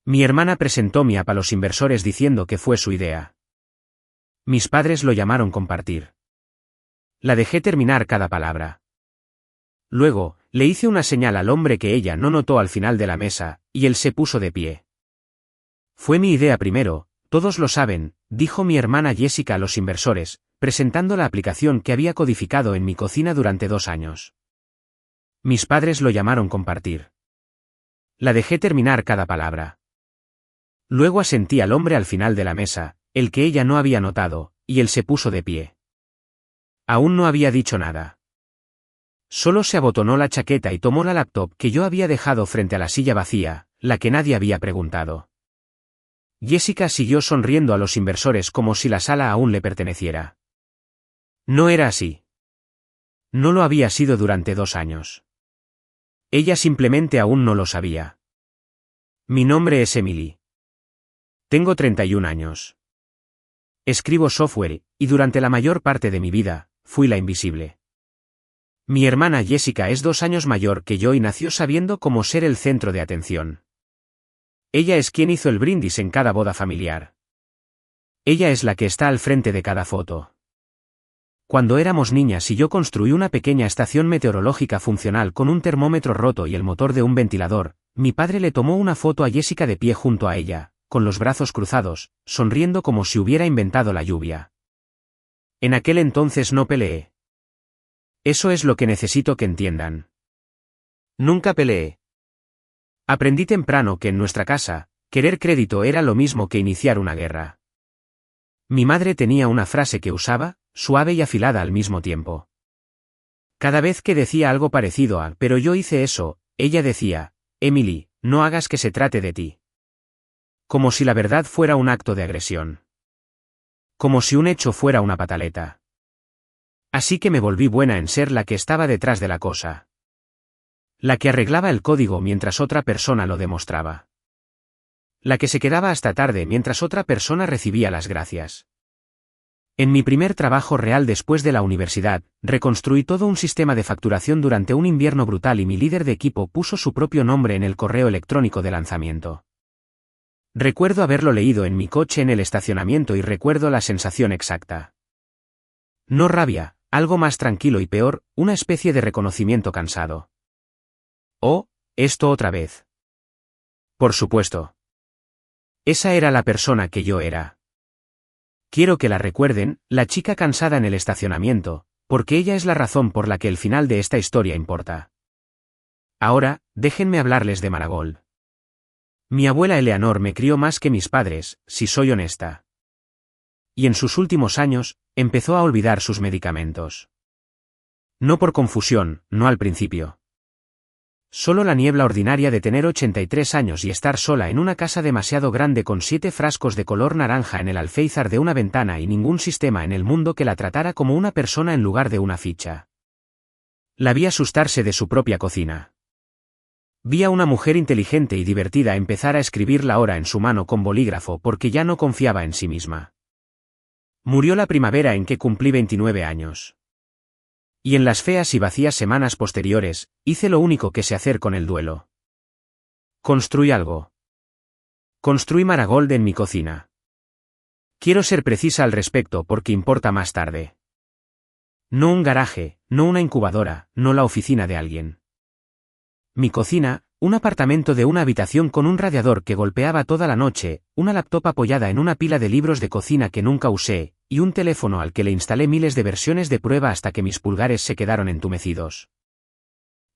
Mi hermana presentó mi app a los inversores diciendo que fue su idea. Mis padres lo llamaron compartir. La dejé terminar cada palabra. Luego, le hice una señal al hombre que ella no notó al final de la mesa, y él se puso de pie. Fue mi idea primero, todos lo saben, dijo mi hermana Jessica a los inversores, presentando la aplicación que había codificado en mi cocina durante 2 años. Mis padres lo llamaron compartir. La dejé terminar cada palabra. Luego asentí al hombre al final de la mesa, el que ella no había notado, y él se puso de pie. Aún no había dicho nada. Solo se abotonó la chaqueta y tomó la laptop que yo había dejado frente a la silla vacía, la que nadie había preguntado. Jessica siguió sonriendo a los inversores como si la sala aún le perteneciera. No era así. No lo había sido durante 2 años. Ella simplemente aún no lo sabía. Mi nombre es Emily. Tengo 31 años. Escribo software, y durante la mayor parte de mi vida, fui la invisible. Mi hermana Jessica es 2 años mayor que yo y nació sabiendo cómo ser el centro de atención. Ella es quien hizo el brindis en cada boda familiar. Ella es la que está al frente de cada foto. Cuando éramos niñas y yo construí una pequeña estación meteorológica funcional con un termómetro roto y el motor de un ventilador, mi padre le tomó una foto a Jessica de pie junto a ella, con los brazos cruzados, sonriendo como si hubiera inventado la lluvia. En aquel entonces no peleé. Eso es lo que necesito que entiendan. Nunca peleé. Aprendí temprano que en nuestra casa, querer crédito era lo mismo que iniciar una guerra. Mi madre tenía una frase que usaba, suave y afilada al mismo tiempo. Cada vez que decía algo parecido a «pero yo hice eso», ella decía, «Emily, no hagas que se trate de ti». Como si la verdad fuera un acto de agresión. Como si un hecho fuera una pataleta. Así que me volví buena en ser la que estaba detrás de la cosa. La que arreglaba el código mientras otra persona lo demostraba. La que se quedaba hasta tarde mientras otra persona recibía las gracias. En mi primer trabajo real después de la universidad, reconstruí todo un sistema de facturación durante un invierno brutal y mi líder de equipo puso su propio nombre en el correo electrónico de lanzamiento. Recuerdo haberlo leído en mi coche en el estacionamiento y recuerdo la sensación exacta. No rabia, algo más tranquilo y peor, una especie de reconocimiento cansado. Oh, esto otra vez. Por supuesto. Esa era la persona que yo era. Quiero que la recuerden, la chica cansada en el estacionamiento, porque ella es la razón por la que el final de esta historia importa. Ahora, déjenme hablarles de Marigold. Mi abuela Eleanor me crió más que mis padres, si soy honesta. Y en sus últimos años, empezó a olvidar sus medicamentos. No por confusión, no al principio. Solo la niebla ordinaria de tener 83 años y estar sola en una casa demasiado grande con 7 frascos de color naranja en el alféizar de una ventana y ningún sistema en el mundo que la tratara como una persona en lugar de una ficha. La vi asustarse de su propia cocina. Vi a una mujer inteligente y divertida empezar a escribir la hora en su mano con bolígrafo porque ya no confiaba en sí misma. Murió la primavera en que cumplí 29 años. Y en las feas y vacías semanas posteriores, hice lo único que sé hacer con el duelo. Construí algo. Construí Marigold en mi cocina. Quiero ser precisa al respecto porque importa más tarde. No un garaje, no una incubadora, no la oficina de alguien. Mi cocina, un apartamento de una habitación con un radiador que golpeaba toda la noche, una laptop apoyada en una pila de libros de cocina que nunca usé, y un teléfono al que le instalé miles de versiones de prueba hasta que mis pulgares se quedaron entumecidos.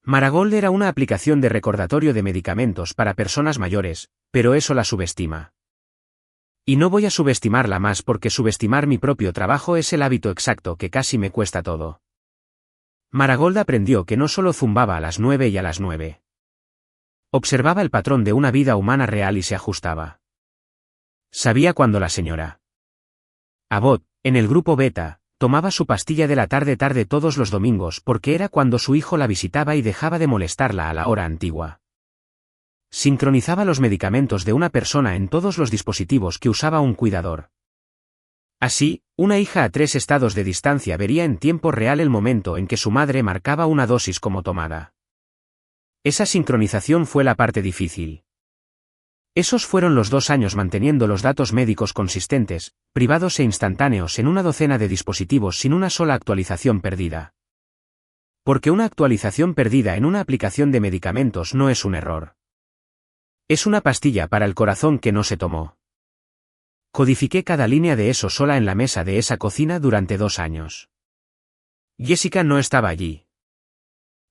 Marigold era una aplicación de recordatorio de medicamentos para personas mayores, pero eso la subestima. Y no voy a subestimarla más porque subestimar mi propio trabajo es el hábito exacto que casi me cuesta todo. Marigold aprendió que no solo zumbaba a las 9 y a las 9. Observaba el patrón de una vida humana real y se ajustaba. Sabía cuando la señora Abbott, en el grupo beta, tomaba su pastilla de la tarde todos los domingos porque era cuando su hijo la visitaba y dejaba de molestarla a la hora antigua. Sincronizaba los medicamentos de una persona en todos los dispositivos que usaba un cuidador. Así, una hija a 3 estados de distancia vería en tiempo real el momento en que su madre marcaba una dosis como tomada. Esa sincronización fue la parte difícil. Esos fueron los 2 años manteniendo los datos médicos consistentes, privados e instantáneos en una docena de dispositivos sin una sola actualización perdida. Porque una actualización perdida en una aplicación de medicamentos no es un error. Es una pastilla para el corazón que no se tomó. Codifiqué cada línea de eso sola en la mesa de esa cocina durante 2 años. Jessica no estaba allí.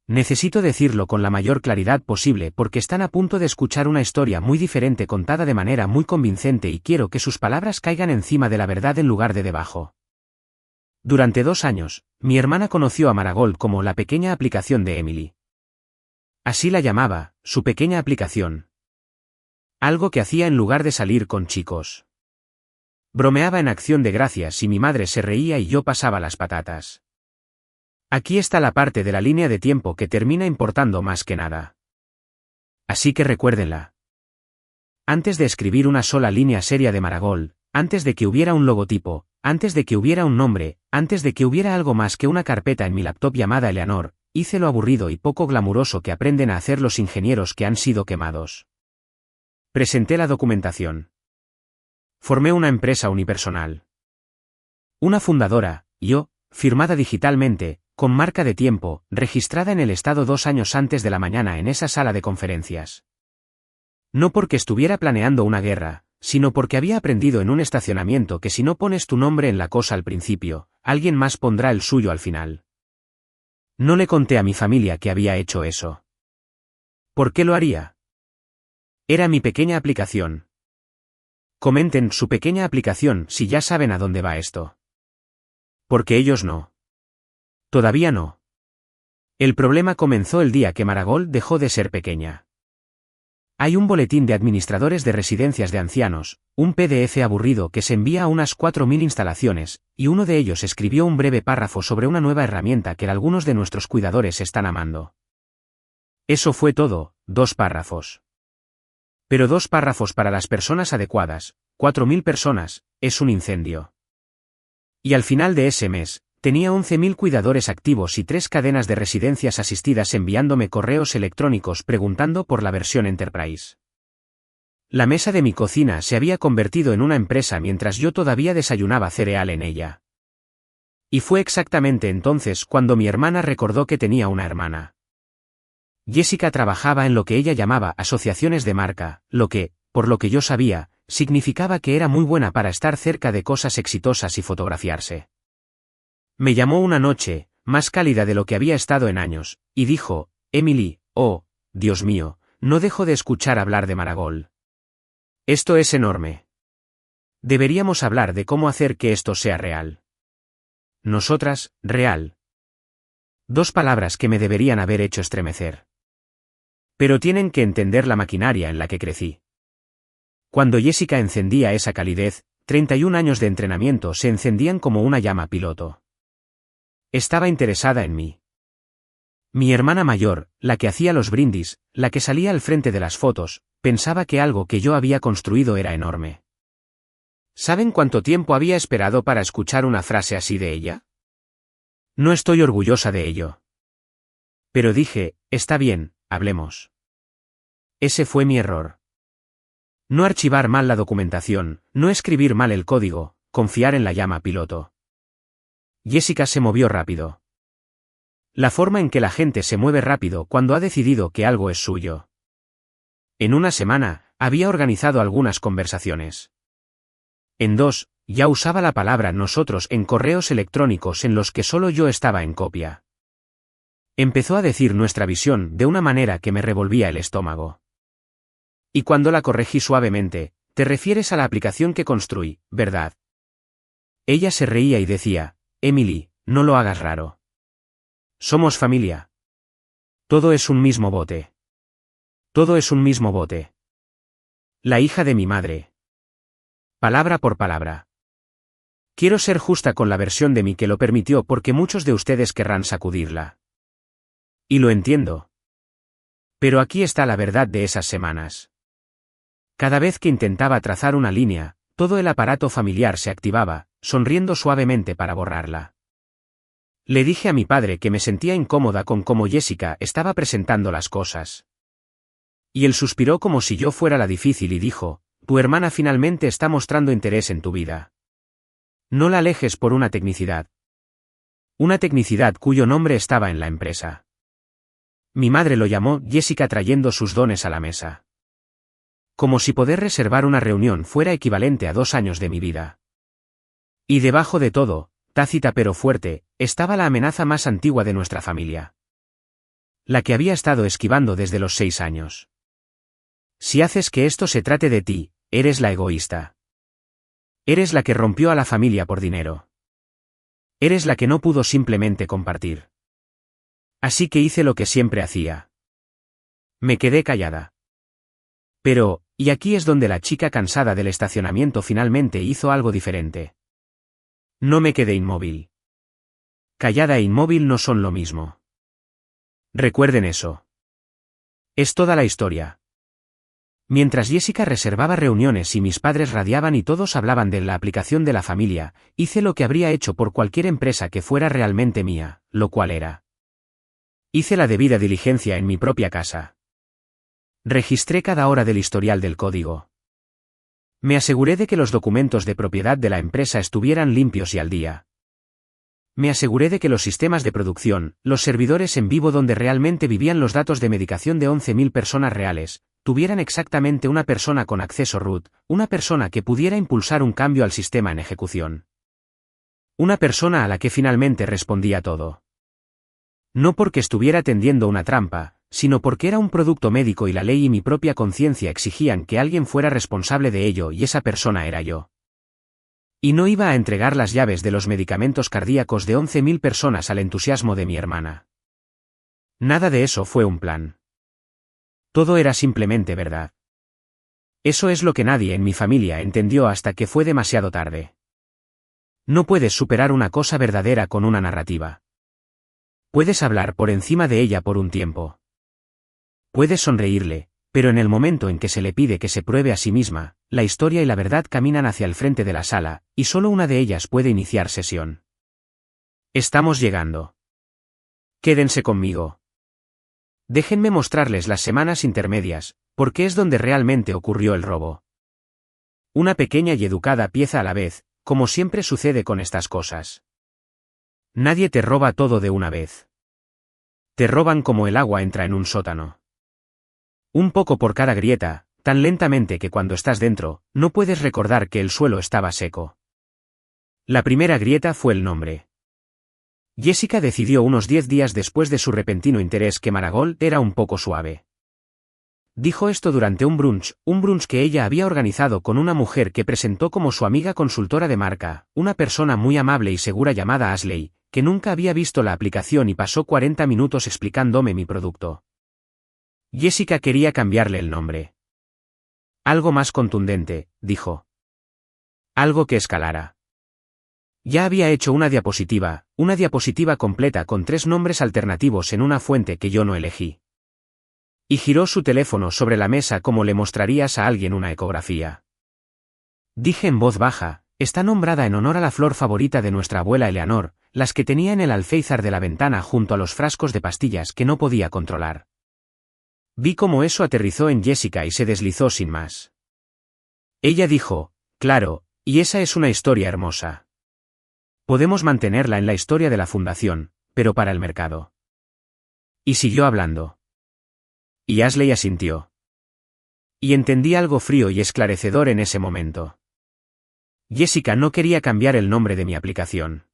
Necesito decirlo con la mayor claridad posible porque están a punto de escuchar una historia muy diferente contada de manera muy convincente y quiero que sus palabras caigan encima de la verdad en lugar de debajo. Durante 2 años, mi hermana conoció a Marigold como la pequeña aplicación de Emily. Así la llamaba, su pequeña aplicación. Algo que hacía en lugar de salir con chicos. Bromeaba en Acción de Gracias y mi madre se reía y yo pasaba las patatas. Aquí está la parte de la línea de tiempo que termina importando más que nada. Así que recuérdenla. Antes de escribir una sola línea seria de Marigold, antes de que hubiera un logotipo, antes de que hubiera un nombre, antes de que hubiera algo más que una carpeta en mi laptop llamada Eleanor, hice lo aburrido y poco glamuroso que aprenden a hacer los ingenieros que han sido quemados. Presenté la documentación. Formé una empresa unipersonal. Una fundadora, yo, firmada digitalmente, con marca de tiempo, registrada en el estado 2 años antes de la mañana en esa sala de conferencias. No porque estuviera planeando una guerra, sino porque había aprendido en un estacionamiento que si no pones tu nombre en la cosa al principio, alguien más pondrá el suyo al final. No le conté a mi familia que había hecho eso. ¿Por qué lo haría? Era mi pequeña aplicación. Comenten su pequeña aplicación si ya saben a dónde va esto. Porque ellos no. Todavía no. El problema comenzó el día que Marigold dejó de ser pequeña. Hay un boletín de administradores de residencias de ancianos, un PDF aburrido que se envía a unas 4000 instalaciones, y uno de ellos escribió un breve párrafo sobre una nueva herramienta que algunos de nuestros cuidadores están amando. Eso fue todo, 2 párrafos. Pero 2 párrafos para las personas adecuadas, 4000 personas, es un incendio. Y al final de ese mes, tenía 11.000 cuidadores activos y 3 cadenas de residencias asistidas enviándome correos electrónicos preguntando por la versión Enterprise. La mesa de mi cocina se había convertido en una empresa mientras yo todavía desayunaba cereal en ella. Y fue exactamente entonces cuando mi hermana recordó que tenía una hermana. Jessica trabajaba en lo que ella llamaba asociaciones de marca, lo que, por lo que yo sabía, significaba que era muy buena para estar cerca de cosas exitosas y fotografiarse. Me llamó una noche, más cálida de lo que había estado en años, y dijo, Emily, oh, Dios mío, no dejo de escuchar hablar de Marigold. Esto es enorme. Deberíamos hablar de cómo hacer que esto sea real. Nosotras, real. 2 palabras que me deberían haber hecho estremecer. Pero tienen que entender la maquinaria en la que crecí. Cuando Jessica encendía esa calidez, 31 años de entrenamiento se encendían como una llama piloto. Estaba interesada en mí. Mi hermana mayor, la que hacía los brindis, la que salía al frente de las fotos, pensaba que algo que yo había construido era enorme. ¿Saben cuánto tiempo había esperado para escuchar una frase así de ella? No estoy orgullosa de ello. Pero dije, está bien, hablemos. Ese fue mi error. No archivar mal la documentación, no escribir mal el código, confiar en la llama piloto. Jessica se movió rápido. La forma en que la gente se mueve rápido cuando ha decidido que algo es suyo. En una semana, había organizado algunas conversaciones. En 2, ya usaba la palabra nosotros en correos electrónicos en los que solo yo estaba en copia. Empezó a decir nuestra visión de una manera que me revolvía el estómago. Y cuando la corregí suavemente, te refieres a la aplicación que construí, ¿verdad? Ella se reía y decía, Emily, no lo hagas raro. Somos familia. Todo es un mismo bote. Todo es un mismo bote. La hija de mi madre. Palabra por palabra. Quiero ser justa con la versión de mí que lo permitió porque muchos de ustedes querrán sacudirla. Y lo entiendo. Pero aquí está la verdad de esas semanas. Cada vez que intentaba trazar una línea, todo el aparato familiar se activaba, sonriendo suavemente para borrarla. Le dije a mi padre que me sentía incómoda con cómo Jessica estaba presentando las cosas. Y él suspiró como si yo fuera la difícil y dijo, tu hermana finalmente está mostrando interés en tu vida. No la alejes por una tecnicidad. Una tecnicidad cuyo nombre estaba en la empresa. Mi madre lo llamó Jessica trayendo sus dones a la mesa. Como si poder reservar una reunión fuera equivalente a 2 años de mi vida. Y debajo de todo, tácita pero fuerte, estaba la amenaza más antigua de nuestra familia. La que había estado esquivando desde los 6 años. Si haces que esto se trate de ti, eres la egoísta. Eres la que rompió a la familia por dinero. Eres la que no pudo simplemente compartir. Así que hice lo que siempre hacía. Me quedé callada. Pero, y aquí es donde la chica cansada del estacionamiento finalmente hizo algo diferente. No me quedé inmóvil. Callada e inmóvil no son lo mismo. Recuerden eso. Es toda la historia. Mientras Jessica reservaba reuniones y mis padres radiaban y todos hablaban de la aplicación de la familia, hice lo que habría hecho por cualquier empresa que fuera realmente mía, lo cual era. Hice la debida diligencia en mi propia casa. Registré cada hora del historial del código. Me aseguré de que los documentos de propiedad de la empresa estuvieran limpios y al día. Me aseguré de que los sistemas de producción, los servidores en vivo donde realmente vivían los datos de medicación de 11.000 personas reales, tuvieran exactamente una persona con acceso root, una persona que pudiera impulsar un cambio al sistema en ejecución. Una persona a la que finalmente respondía todo. No porque estuviera tendiendo una trampa, sino porque era un producto médico y la ley y mi propia conciencia exigían que alguien fuera responsable de ello y esa persona era yo. Y no iba a entregar las llaves de los medicamentos cardíacos de 11.000 personas al entusiasmo de mi hermana. Nada de eso fue un plan. Todo era simplemente verdad. Eso es lo que nadie en mi familia entendió hasta que fue demasiado tarde. No puedes superar una cosa verdadera con una narrativa. Puedes hablar por encima de ella por un tiempo. Puedes sonreírle, pero en el momento en que se le pide que se pruebe a sí misma, la historia y la verdad caminan hacia el frente de la sala, y solo una de ellas puede iniciar sesión. Estamos llegando. Quédense conmigo. Déjenme mostrarles las semanas intermedias, porque es donde realmente ocurrió el robo. Una pequeña y educada pieza a la vez, como siempre sucede con estas cosas. Nadie te roba todo de una vez. Te roban como el agua entra en un sótano. Un poco por cada grieta, tan lentamente que cuando estás dentro, no puedes recordar que el suelo estaba seco. La primera grieta fue el nombre. Jessica decidió unos 10 días después de su repentino interés que Marigold era un poco suave. Dijo esto durante un brunch que ella había organizado con una mujer que presentó como su amiga consultora de marca, una persona muy amable y segura llamada Ashley, que nunca había visto la aplicación y pasó 40 minutos explicándome mi producto. Jessica quería cambiarle el nombre. Algo más contundente, dijo. Algo que escalara. Ya había hecho una diapositiva completa con 3 nombres alternativos en una fuente que yo no elegí. Y giró su teléfono sobre la mesa como le mostrarías a alguien una ecografía. Dije en voz baja, está nombrada en honor a la flor favorita de nuestra abuela Eleanor, las que tenía en el alféizar de la ventana junto a los frascos de pastillas que no podía controlar. Vi cómo eso aterrizó en Jessica y se deslizó sin más. Ella dijo, claro, y esa es una historia hermosa. Podemos mantenerla en la historia de la fundación, pero para el mercado. Y siguió hablando. Y Ashley asintió. Y entendí algo frío y esclarecedor en ese momento. Jessica no quería cambiar el nombre de mi aplicación.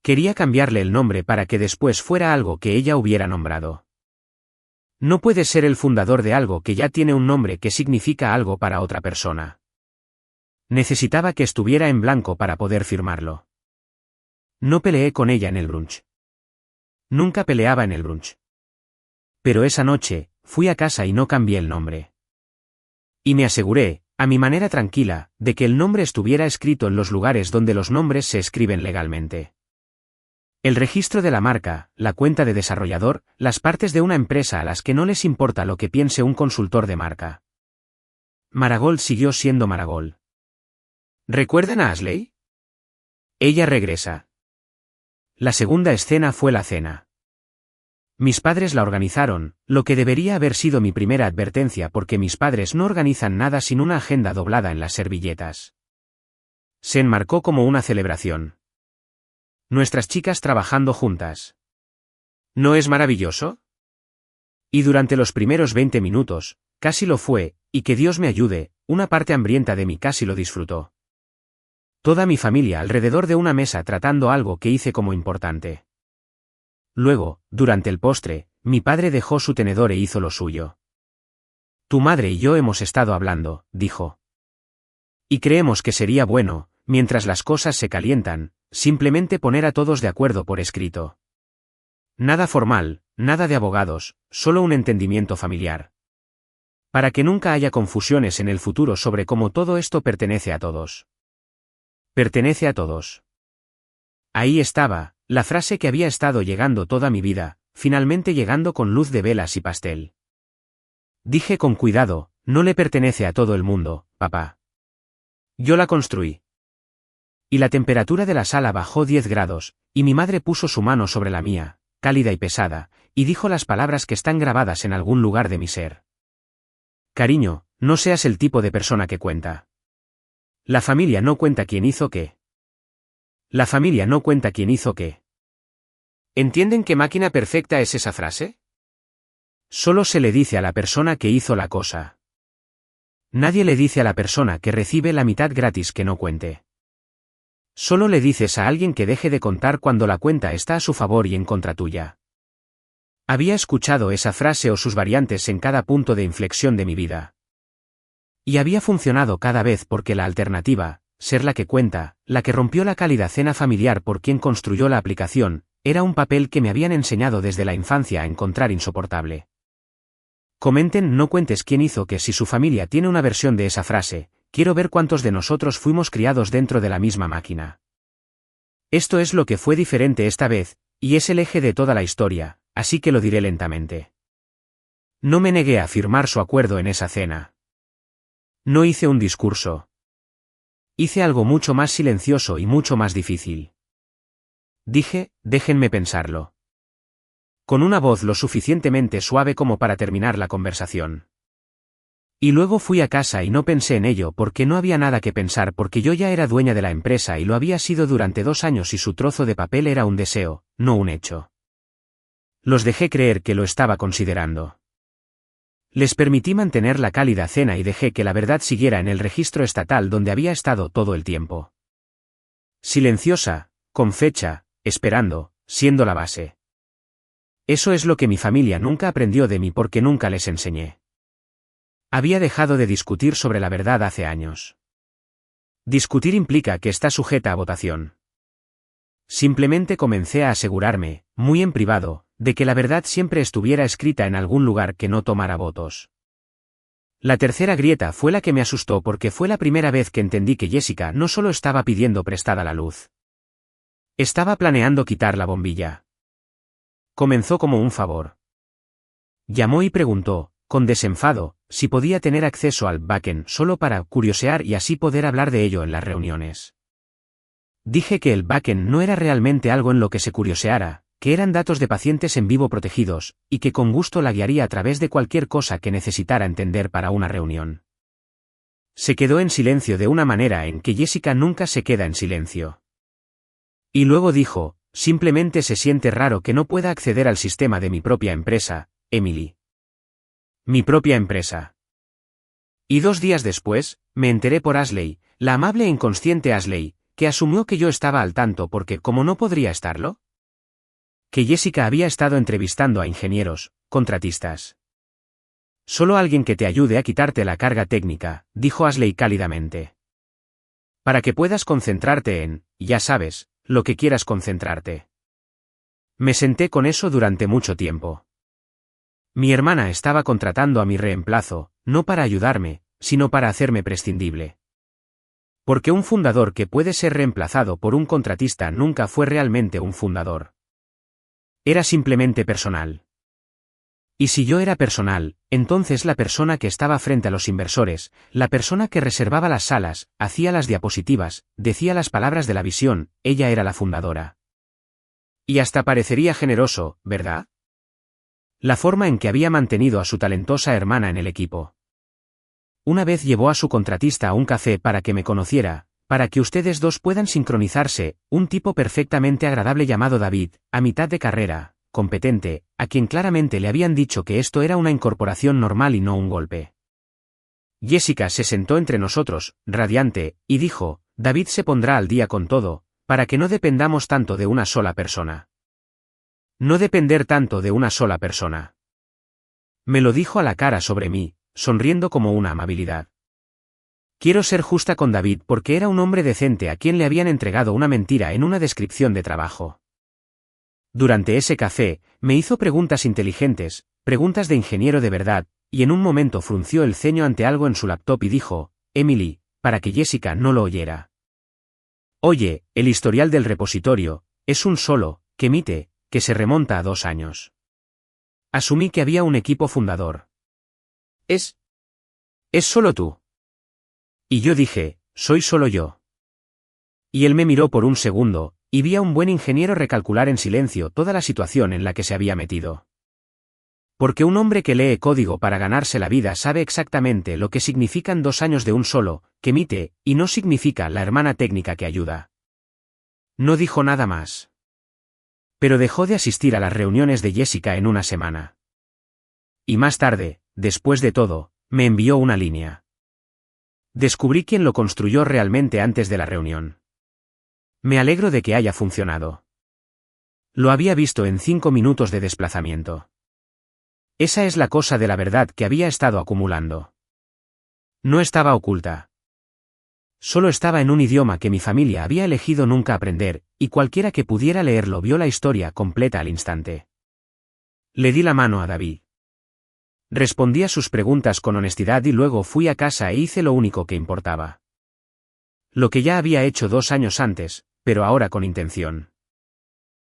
Quería cambiarle el nombre para que después fuera algo que ella hubiera nombrado. No puedes ser el fundador de algo que ya tiene un nombre que significa algo para otra persona. Necesitaba que estuviera en blanco para poder firmarlo. No peleé con ella en el brunch. Nunca peleaba en el brunch. Pero esa noche, fui a casa y no cambié el nombre. Y me aseguré, a mi manera tranquila, de que el nombre estuviera escrito en los lugares donde los nombres se escriben legalmente. El registro de la marca, la cuenta de desarrollador, las partes de una empresa a las que no les importa lo que piense un consultor de marca. Marigold siguió siendo Marigold. ¿Recuerdan a Ashley? Ella regresa. La segunda escena fue la cena. Mis padres la organizaron, lo que debería haber sido mi primera advertencia porque mis padres no organizan nada sin una agenda doblada en las servilletas. Se enmarcó como una celebración. Nuestras chicas trabajando juntas. ¿No es maravilloso? Y durante los primeros 20 minutos, casi lo fue, y que Dios me ayude, una parte hambrienta de mí casi lo disfrutó. Toda mi familia alrededor de una mesa tratando algo que hice como importante. Luego, durante el postre, mi padre dejó su tenedor e hizo lo suyo. Tu madre y yo hemos estado hablando, dijo. Y creemos que sería bueno, mientras las cosas se calientan, simplemente poner a todos de acuerdo por escrito. Nada formal, nada de abogados, solo un entendimiento familiar. Para que nunca haya confusiones en el futuro sobre cómo todo esto pertenece a todos. Pertenece a todos. Ahí estaba, la frase que había estado llegando toda mi vida, finalmente llegando con luz de velas y pastel. Dije con cuidado, no le pertenece a todo el mundo, papá. Yo la construí. Y la temperatura de la sala bajó 10 grados, y mi madre puso su mano sobre la mía, cálida y pesada, y dijo las palabras que están grabadas en algún lugar de mi ser. Cariño, no seas el tipo de persona que cuenta. La familia no cuenta quién hizo qué. La familia no cuenta quién hizo qué. ¿Entienden qué máquina perfecta es esa frase? Solo se le dice a la persona que hizo la cosa. Nadie le dice a la persona que recibe la mitad gratis que no cuente. Solo le dices a alguien que deje de contar cuando la cuenta está a su favor y en contra tuya. Había escuchado esa frase o sus variantes en cada punto de inflexión de mi vida. Y había funcionado cada vez porque la alternativa, ser la que cuenta, la que rompió la cálida cena familiar por quien construyó la aplicación, era un papel que me habían enseñado desde la infancia a encontrar insoportable. Comenten no cuentes quién hizo que si su familia tiene una versión de esa frase, quiero ver cuántos de nosotros fuimos criados dentro de la misma máquina. Esto es lo que fue diferente esta vez, y es el eje de toda la historia, así que lo diré lentamente. No me negué a firmar su acuerdo en esa cena. No hice un discurso. Hice algo mucho más silencioso y mucho más difícil. Dije, déjenme pensarlo. Con una voz lo suficientemente suave como para terminar la conversación. Y luego fui a casa y no pensé en ello porque no había nada que pensar porque yo ya era dueña de la empresa y lo había sido durante 2 años y su trozo de papel era un deseo, no un hecho. Los dejé creer que lo estaba considerando. Les permití mantener la cálida cena y dejé que la verdad siguiera en el registro estatal donde había estado todo el tiempo. Silenciosa, con fecha, esperando, siendo la base. Eso es lo que mi familia nunca aprendió de mí porque nunca les enseñé. Había dejado de discutir sobre la verdad hace años. Discutir implica que está sujeta a votación. Simplemente comencé a asegurarme, muy en privado, de que la verdad siempre estuviera escrita en algún lugar que no tomara votos. La tercera grieta fue la que me asustó porque fue la primera vez que entendí que Jessica no solo estaba pidiendo prestada la luz. Estaba planeando quitar la bombilla. Comenzó como un favor. Llamó y preguntó, con desenfado, si podía tener acceso al backend solo para curiosear y así poder hablar de ello en las reuniones. Dije que el backend no era realmente algo en lo que se curioseara, que eran datos de pacientes en vivo protegidos, y que con gusto la guiaría a través de cualquier cosa que necesitara entender para una reunión. Se quedó en silencio de una manera en que Jessica nunca se queda en silencio. Y luego dijo, simplemente se siente raro que no pueda acceder al sistema de mi propia empresa, Emily. Mi propia empresa. Y 2 días después, me enteré por Ashley, la amable e inconsciente Ashley, que asumió que yo estaba al tanto porque ¿cómo no podría estarlo? Que Jessica había estado entrevistando a ingenieros, contratistas. Solo alguien que te ayude a quitarte la carga técnica, dijo Ashley cálidamente. Para que puedas concentrarte en, ya sabes, lo que quieras concentrarte. Me senté con eso durante mucho tiempo. Mi hermana estaba contratando a mi reemplazo, no para ayudarme, sino para hacerme prescindible. Porque un fundador que puede ser reemplazado por un contratista nunca fue realmente un fundador. Era simplemente personal. Y si yo era personal, entonces la persona que estaba frente a los inversores, la persona que reservaba las salas, hacía las diapositivas, decía las palabras de la visión, ella era la fundadora. Y hasta parecería generoso, ¿verdad? La forma en que había mantenido a su talentosa hermana en el equipo. Una vez llevó a su contratista a un café para que me conociera, para que ustedes dos puedan sincronizarse, un tipo perfectamente agradable llamado David, a mitad de carrera, competente, a quien claramente le habían dicho que esto era una incorporación normal y no un golpe. Jessica se sentó entre nosotros, radiante, y dijo, David se pondrá al día con todo, para que no dependamos tanto de una sola persona. No depender tanto de una sola persona. Me lo dijo a la cara sobre mí, sonriendo como una amabilidad. Quiero ser justa con David porque era un hombre decente a quien le habían entregado una mentira en una descripción de trabajo. Durante ese café, me hizo preguntas inteligentes, preguntas de ingeniero de verdad, y en un momento frunció el ceño ante algo en su laptop y dijo, Emily, para que Jessica no lo oyera. Oye, el historial del repositorio, es un solo, que emite, que se remonta a 2 años. Asumí que había un equipo fundador. ¿Es solo tú? Y yo dije, soy solo yo. Y él me miró por un segundo, y vi a un buen ingeniero recalcular en silencio toda la situación en la que se había metido. Porque un hombre que lee código para ganarse la vida sabe exactamente lo que significan 2 años de un solo, que emite, y no significa la hermana técnica que ayuda. No dijo nada más. Pero dejó de asistir a las reuniones de Jessica en una semana. Y más tarde, después de todo, me envió una línea. Descubrí quién lo construyó realmente antes de la reunión. Me alegro de que haya funcionado. Lo había visto en 5 minutos de desplazamiento. Esa es la cosa de la verdad que había estado acumulando. No estaba oculta. Solo estaba en un idioma que mi familia había elegido nunca aprender, y cualquiera que pudiera leerlo vio la historia completa al instante. Le di la mano a David. Respondí a sus preguntas con honestidad y luego fui a casa e hice lo único que importaba. Lo que ya había hecho 2 años antes, pero ahora con intención.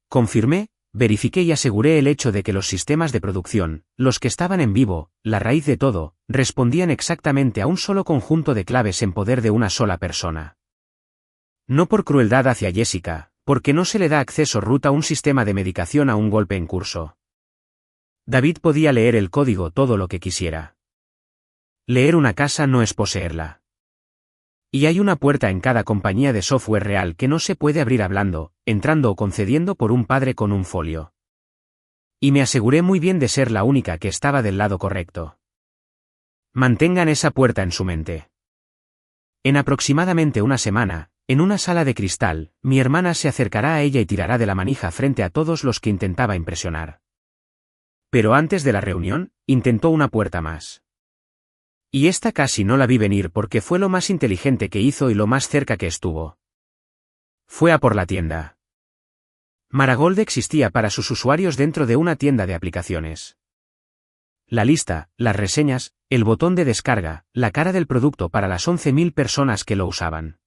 Confirmé, verifiqué y aseguré el hecho de que los sistemas de producción, los que estaban en vivo, la raíz de todo, respondían exactamente a un solo conjunto de claves en poder de una sola persona. No por crueldad hacia Jessica, porque no se le da acceso root a un sistema de medicación a un golpe en curso. David podía leer el código todo lo que quisiera. Leer una casa no es poseerla. Y hay una puerta en cada compañía de software real que no se puede abrir hablando, entrando o concediendo por un padre con un folio. Y me aseguré muy bien de ser la única que estaba del lado correcto. Mantengan esa puerta en su mente. En aproximadamente una semana, en una sala de cristal, mi hermana se acercará a ella y tirará de la manija frente a todos los que intentaba impresionar. Pero antes de la reunión, intentó una puerta más. Y esta casi no la vi venir porque fue lo más inteligente que hizo y lo más cerca que estuvo. Fue a por la tienda. Marigold existía para sus usuarios dentro de una tienda de aplicaciones. La lista, las reseñas, el botón de descarga, la cara del producto para las 11.000 personas que lo usaban.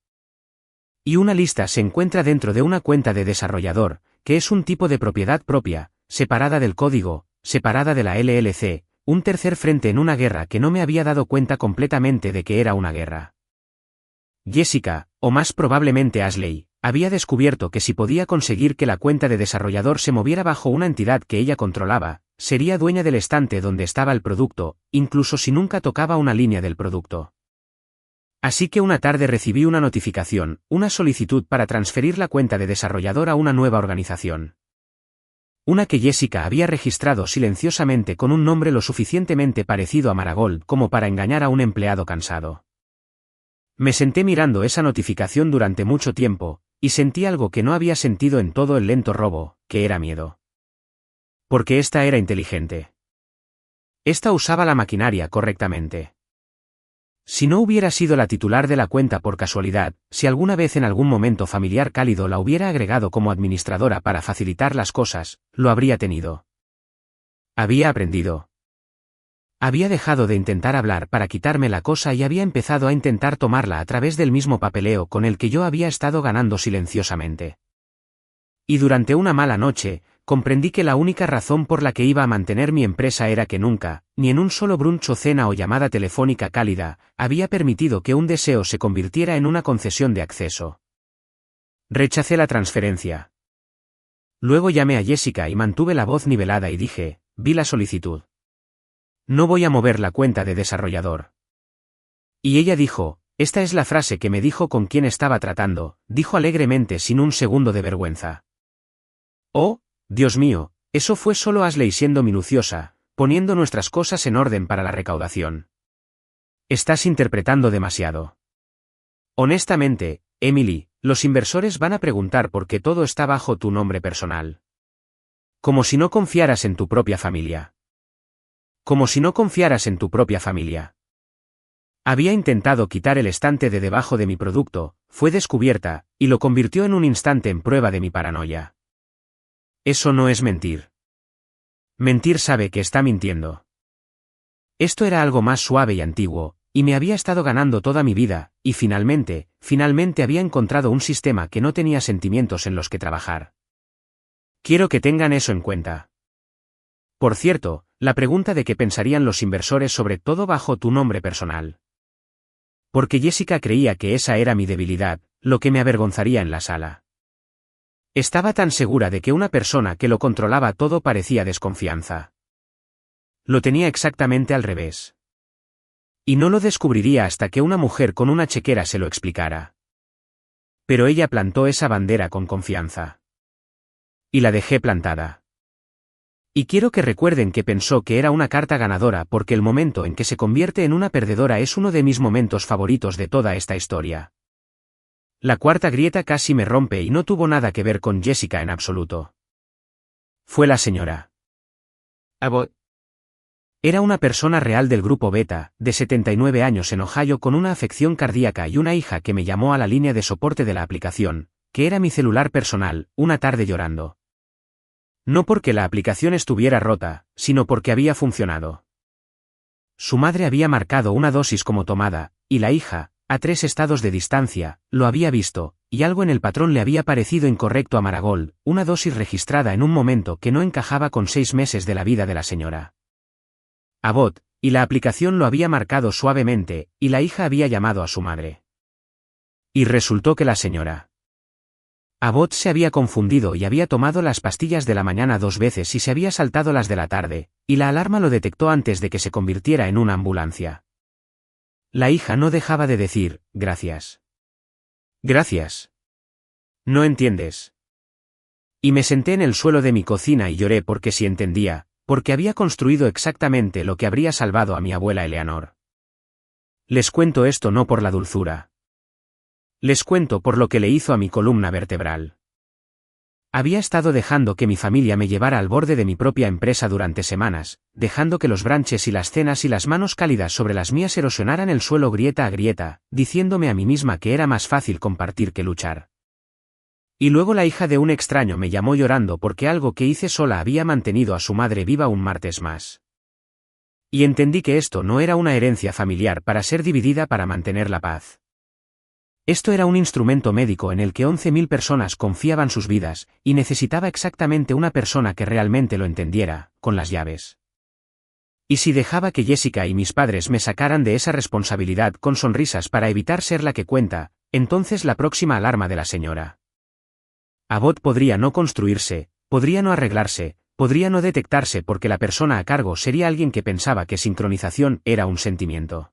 Y una lista se encuentra dentro de una cuenta de desarrollador, que es un tipo de propiedad propia, separada del código, separada de la LLC, un tercer frente en una guerra que no me había dado cuenta completamente de que era una guerra. Jessica, o más probablemente Ashley, había descubierto que si podía conseguir que la cuenta de desarrollador se moviera bajo una entidad que ella controlaba, sería dueña del estante donde estaba el producto, incluso si nunca tocaba una línea del producto. Así que una tarde recibí una notificación, una solicitud para transferir la cuenta de desarrollador a una nueva organización. Una que Jessica había registrado silenciosamente con un nombre lo suficientemente parecido a Marigold como para engañar a un empleado cansado. Me senté mirando esa notificación durante mucho tiempo, y sentí algo que no había sentido en todo el lento robo, que era miedo. Porque esta era inteligente. Esta usaba la maquinaria correctamente. Si no hubiera sido la titular de la cuenta por casualidad, si alguna vez en algún momento familiar cálido la hubiera agregado como administradora para facilitar las cosas, lo habría tenido. Había aprendido. Había dejado de intentar hablar para quitarme la cosa y había empezado a intentar tomarla a través del mismo papeleo con el que yo había estado ganando silenciosamente. Y durante una mala noche, comprendí que la única razón por la que iba a mantener mi empresa era que nunca, ni en un solo brunch o cena o llamada telefónica cálida, había permitido que un deseo se convirtiera en una concesión de acceso. Rechacé la transferencia. Luego llamé a Jessica y mantuve la voz nivelada y dije, vi la solicitud. No voy a mover la cuenta de desarrollador. Y ella dijo, esta es la frase que me dijo con quien estaba tratando, dijo alegremente sin un segundo de vergüenza. Oh, Dios mío, eso fue solo Ashley siendo minuciosa, poniendo nuestras cosas en orden para la recaudación. Estás interpretando demasiado. Honestamente, Emily, los inversores van a preguntar por qué todo está bajo tu nombre personal. Como si no confiaras en tu propia familia. Como si no confiaras en tu propia familia. Había intentado quitar el estante de debajo de mi producto, fue descubierta, y lo convirtió en un instante en prueba de mi paranoia. Eso no es mentir. Mentir sabe que está mintiendo. Esto era algo más suave y antiguo, y me había estado ganando toda mi vida, y finalmente había encontrado un sistema que no tenía sentimientos en los que trabajar. Quiero que tengan eso en cuenta. Por cierto, la pregunta de qué pensarían los inversores sobre todo bajo tu nombre personal. Porque Jessica creía que esa era mi debilidad, lo que me avergonzaría en la sala. Estaba tan segura de que una persona que lo controlaba todo parecía desconfianza. Lo tenía exactamente al revés. Y no lo descubriría hasta que una mujer con una chequera se lo explicara. Pero ella plantó esa bandera con confianza. Y la dejé plantada. Y quiero que recuerden que pensó que era una carta ganadora porque el momento en que se convierte en una perdedora es uno de mis momentos favoritos de toda esta historia. La cuarta grieta casi me rompe y no tuvo nada que ver con Jessica en absoluto. Fue la señora Abbott. Era una persona real del grupo Beta, de 79 años en Ohio con una afección cardíaca y una hija que me llamó a la línea de soporte de la aplicación, que era mi celular personal, una tarde llorando. No porque la aplicación estuviera rota, sino porque había funcionado. Su madre había marcado una dosis como tomada, y la hija, a 3 estados de distancia, lo había visto, y algo en el patrón le había parecido incorrecto a Marigold, una dosis registrada en un momento que no encajaba con 6 meses de la vida de la señora Abbott, y la aplicación lo había marcado suavemente, y la hija había llamado a su madre. Y resultó que la señora Abbott se había confundido y había tomado las pastillas de la mañana 2 veces y se había saltado las de la tarde, y la alarma lo detectó antes de que se convirtiera en una ambulancia. La hija no dejaba de decir, gracias. Gracias. No entiendes. Y me senté en el suelo de mi cocina y lloré porque sí entendía, porque había construido exactamente lo que habría salvado a mi abuela Eleanor. Les cuento esto no por la dulzura. Les cuento por lo que le hizo a mi columna vertebral. Había estado dejando que mi familia me llevara al borde de mi propia empresa durante semanas, dejando que los branches y las cenas y las manos cálidas sobre las mías erosionaran el suelo grieta a grieta, diciéndome a mí misma que era más fácil compartir que luchar. Y luego la hija de un extraño me llamó llorando porque algo que hice sola había mantenido a su madre viva un martes más. Y entendí que esto no era una herencia familiar para ser dividida para mantener la paz. Esto era un instrumento médico en el que 11.000 personas confiaban sus vidas, y necesitaba exactamente una persona que realmente lo entendiera, con las llaves. Y si dejaba que Jessica y mis padres me sacaran de esa responsabilidad con sonrisas para evitar ser la que cuenta, entonces la próxima alarma de la señora Abbott podría no construirse, podría no arreglarse, podría no detectarse porque la persona a cargo sería alguien que pensaba que sincronización era un sentimiento.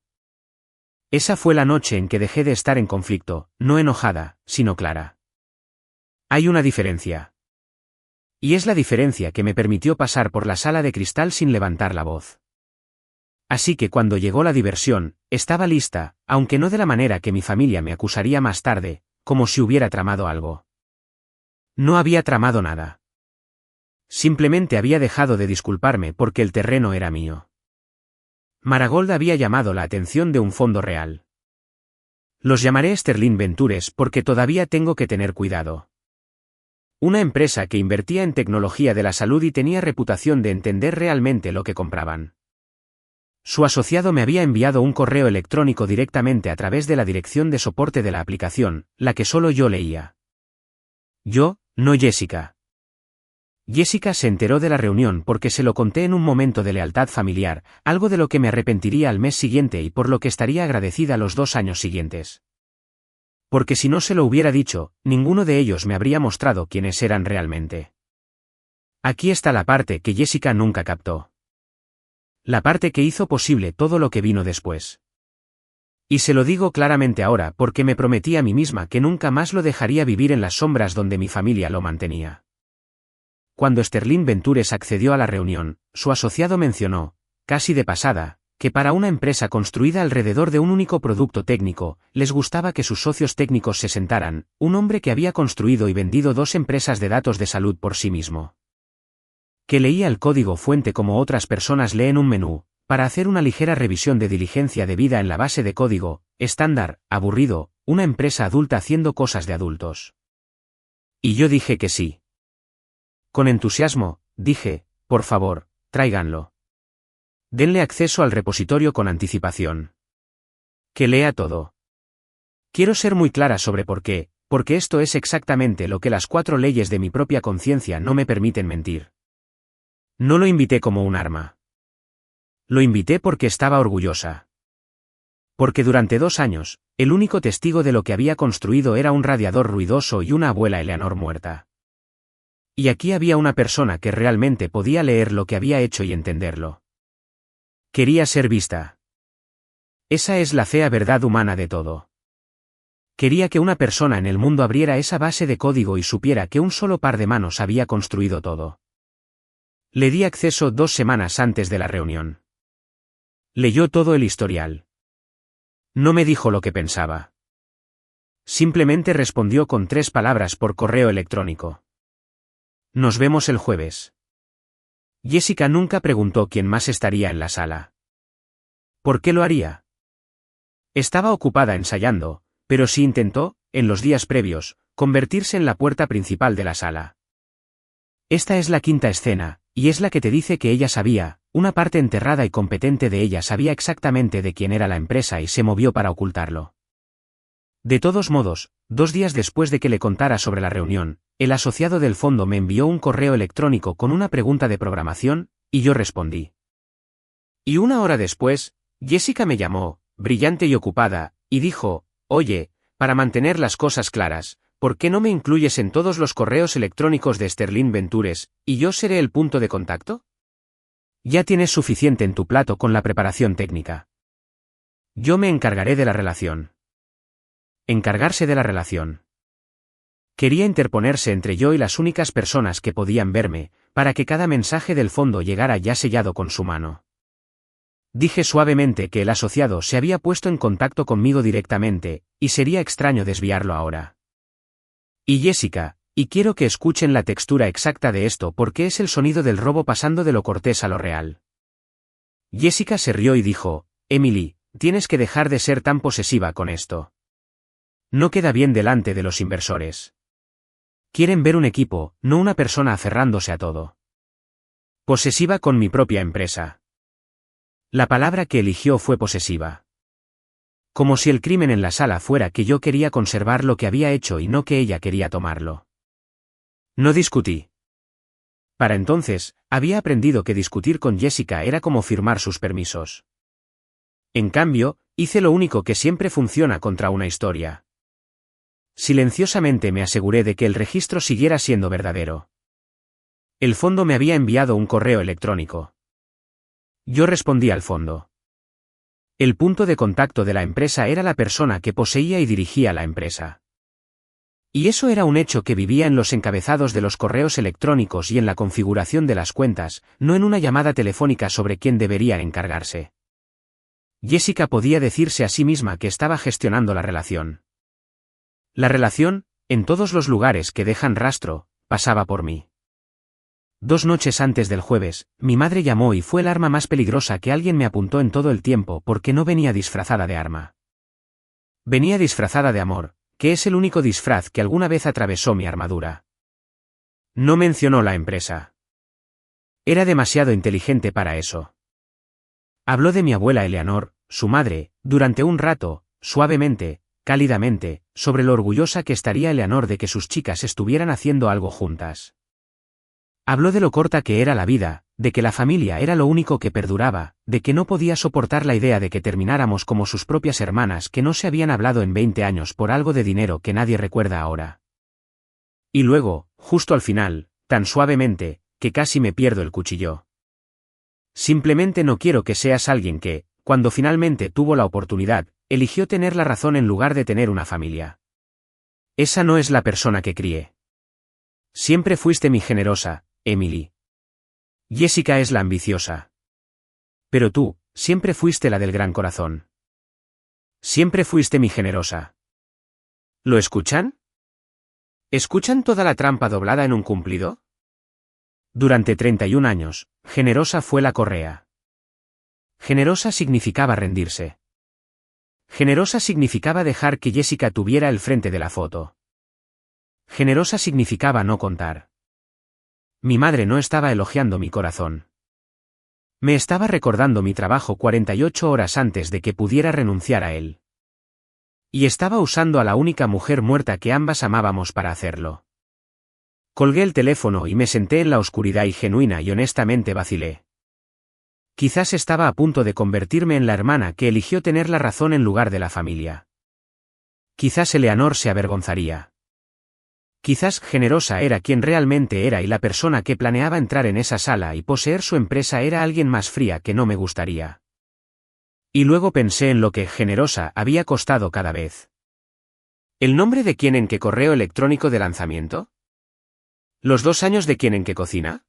Esa fue la noche en que dejé de estar en conflicto, no enojada, sino clara. Hay una diferencia. Y es la diferencia que me permitió pasar por la sala de cristal sin levantar la voz. Así que cuando llegó la diversión, estaba lista, aunque no de la manera que mi familia me acusaría más tarde, como si hubiera tramado algo. No había tramado nada. Simplemente había dejado de disculparme porque el terreno era mío. Marigold había llamado la atención de un fondo real. Los llamaré Sterling Ventures porque todavía tengo que tener cuidado. Una empresa que invertía en tecnología de la salud y tenía reputación de entender realmente lo que compraban. Su asociado me había enviado un correo electrónico directamente a través de la dirección de soporte de la aplicación, la que solo yo leía. Yo, no Jessica. Jessica se enteró de la reunión porque se lo conté en un momento de lealtad familiar, algo de lo que me arrepentiría al mes siguiente y por lo que estaría agradecida los 2 años siguientes. Porque si no se lo hubiera dicho, ninguno de ellos me habría mostrado quiénes eran realmente. Aquí está la parte que Jessica nunca captó. La parte que hizo posible todo lo que vino después. Y se lo digo claramente ahora porque me prometí a mí misma que nunca más lo dejaría vivir en las sombras donde mi familia lo mantenía. Cuando Sterling Ventures accedió a la reunión, su asociado mencionó, casi de pasada, que para una empresa construida alrededor de un único producto técnico, les gustaba que sus socios técnicos se sentaran, un hombre que había construido y vendido 2 empresas de datos de salud por sí mismo. Que leía el código fuente como otras personas leen un menú, para hacer una ligera revisión de diligencia debida en la base de código, estándar, aburrido, una empresa adulta haciendo cosas de adultos. Y yo dije que sí. Con entusiasmo, dije, por favor, tráiganlo. Denle acceso al repositorio con anticipación. Que lea todo. Quiero ser muy clara sobre por qué, porque esto es exactamente lo que las 4 leyes de mi propia conciencia no me permiten mentir. No lo invité como un arma. Lo invité porque estaba orgullosa. Porque durante 2 años, el único testigo de lo que había construido era un radiador ruidoso y una abuela Eleanor muerta. Y aquí había una persona que realmente podía leer lo que había hecho y entenderlo. Quería ser vista. Esa es la fea verdad humana de todo. Quería que una persona en el mundo abriera esa base de código y supiera que un solo par de manos había construido todo. Le di acceso 2 semanas antes de la reunión. Leyó todo el historial. No me dijo lo que pensaba. Simplemente respondió con 3 palabras por correo electrónico. Nos vemos el jueves. Jessica nunca preguntó quién más estaría en la sala. ¿Por qué lo haría? Estaba ocupada ensayando, pero sí intentó, en los días previos, convertirse en la puerta principal de la sala. Esta es la 5ª escena, y es la que te dice que ella sabía, una parte enterrada y competente de ella sabía exactamente de quién era la empresa y se movió para ocultarlo. De todos modos, 2 días después de que le contara sobre la reunión, el asociado del fondo me envió un correo electrónico con una pregunta de programación, y yo respondí. Y 1 hora después, Jessica me llamó, brillante y ocupada, y dijo, oye, para mantener las cosas claras, ¿por qué no me incluyes en todos los correos electrónicos de Sterling Ventures, y yo seré el punto de contacto? Ya tienes suficiente en tu plato con la preparación técnica. Yo me encargaré de la relación. Encargarse de la relación. Quería interponerse entre yo y las únicas personas que podían verme, para que cada mensaje del fondo llegara ya sellado con su mano. Dije suavemente que el asociado se había puesto en contacto conmigo directamente, y sería extraño desviarlo ahora. Y Jessica, y quiero que escuchen la textura exacta de esto porque es el sonido del robo pasando de lo cortés a lo real. Jessica se rió y dijo, Emily, tienes que dejar de ser tan posesiva con esto. No queda bien delante de los inversores. Quieren ver un equipo, no una persona aferrándose a todo. Posesiva con mi propia empresa. La palabra que eligió fue posesiva. Como si el crimen en la sala fuera que yo quería conservar lo que había hecho y no que ella quería tomarlo. No discutí. Para entonces, había aprendido que discutir con Jessica era como firmar sus permisos. En cambio, hice lo único que siempre funciona contra una historia. Silenciosamente me aseguré de que el registro siguiera siendo verdadero. El fondo me había enviado un correo electrónico. Yo respondí al fondo. El punto de contacto de la empresa era la persona que poseía y dirigía la empresa. Y eso era un hecho que vivía en los encabezados de los correos electrónicos y en la configuración de las cuentas, no en una llamada telefónica sobre quién debería encargarse. Jessica podía decirse a sí misma que estaba gestionando la relación. La relación, en todos los lugares que dejan rastro, pasaba por mí. 2 noches antes del jueves, mi madre llamó y fue el arma más peligrosa que alguien me apuntó en todo el tiempo porque no venía disfrazada de arma. Venía disfrazada de amor, que es el único disfraz que alguna vez atravesó mi armadura. No mencionó la empresa. Era demasiado inteligente para eso. Habló de mi abuela Eleanor, su madre, durante un rato, suavemente, cálidamente, sobre lo orgullosa que estaría Eleanor de que sus chicas estuvieran haciendo algo juntas. Habló de lo corta que era la vida, de que la familia era lo único que perduraba, de que no podía soportar la idea de que termináramos como sus propias hermanas que no se habían hablado en 20 años por algo de dinero que nadie recuerda ahora. Y luego, justo al final, tan suavemente, que casi me pierdo el cuchillo. Simplemente no quiero que seas alguien que, cuando finalmente tuvo la oportunidad, eligió tener la razón en lugar de tener una familia. Esa no es la persona que crié. Siempre fuiste mi generosa, Emily. Jessica es la ambiciosa. Pero tú, siempre fuiste la del gran corazón. Siempre fuiste mi generosa. ¿Lo escuchan? ¿Escuchan toda la trampa doblada en un cumplido? Durante 31 años, generosa fue la correa. Generosa significaba rendirse. Generosa significaba dejar que Jessica tuviera el frente de la foto. Generosa significaba no contar. Mi madre no estaba elogiando mi corazón. Me estaba recordando mi trabajo 48 horas antes de que pudiera renunciar a él. Y estaba usando a la única mujer muerta que ambas amábamos para hacerlo. Colgué el teléfono y me senté en la oscuridad y genuina y honestamente vacilé. Quizás estaba a punto de convertirme en la hermana que eligió tener la razón en lugar de la familia. Quizás Eleanor se avergonzaría. Quizás Generosa era quien realmente era y la persona que planeaba entrar en esa sala y poseer su empresa era alguien más fría que no me gustaría. Y luego pensé en lo que Generosa había costado cada vez. ¿El nombre de quién en qué correo electrónico de lanzamiento? ¿Los 2 años de quién en qué cocina?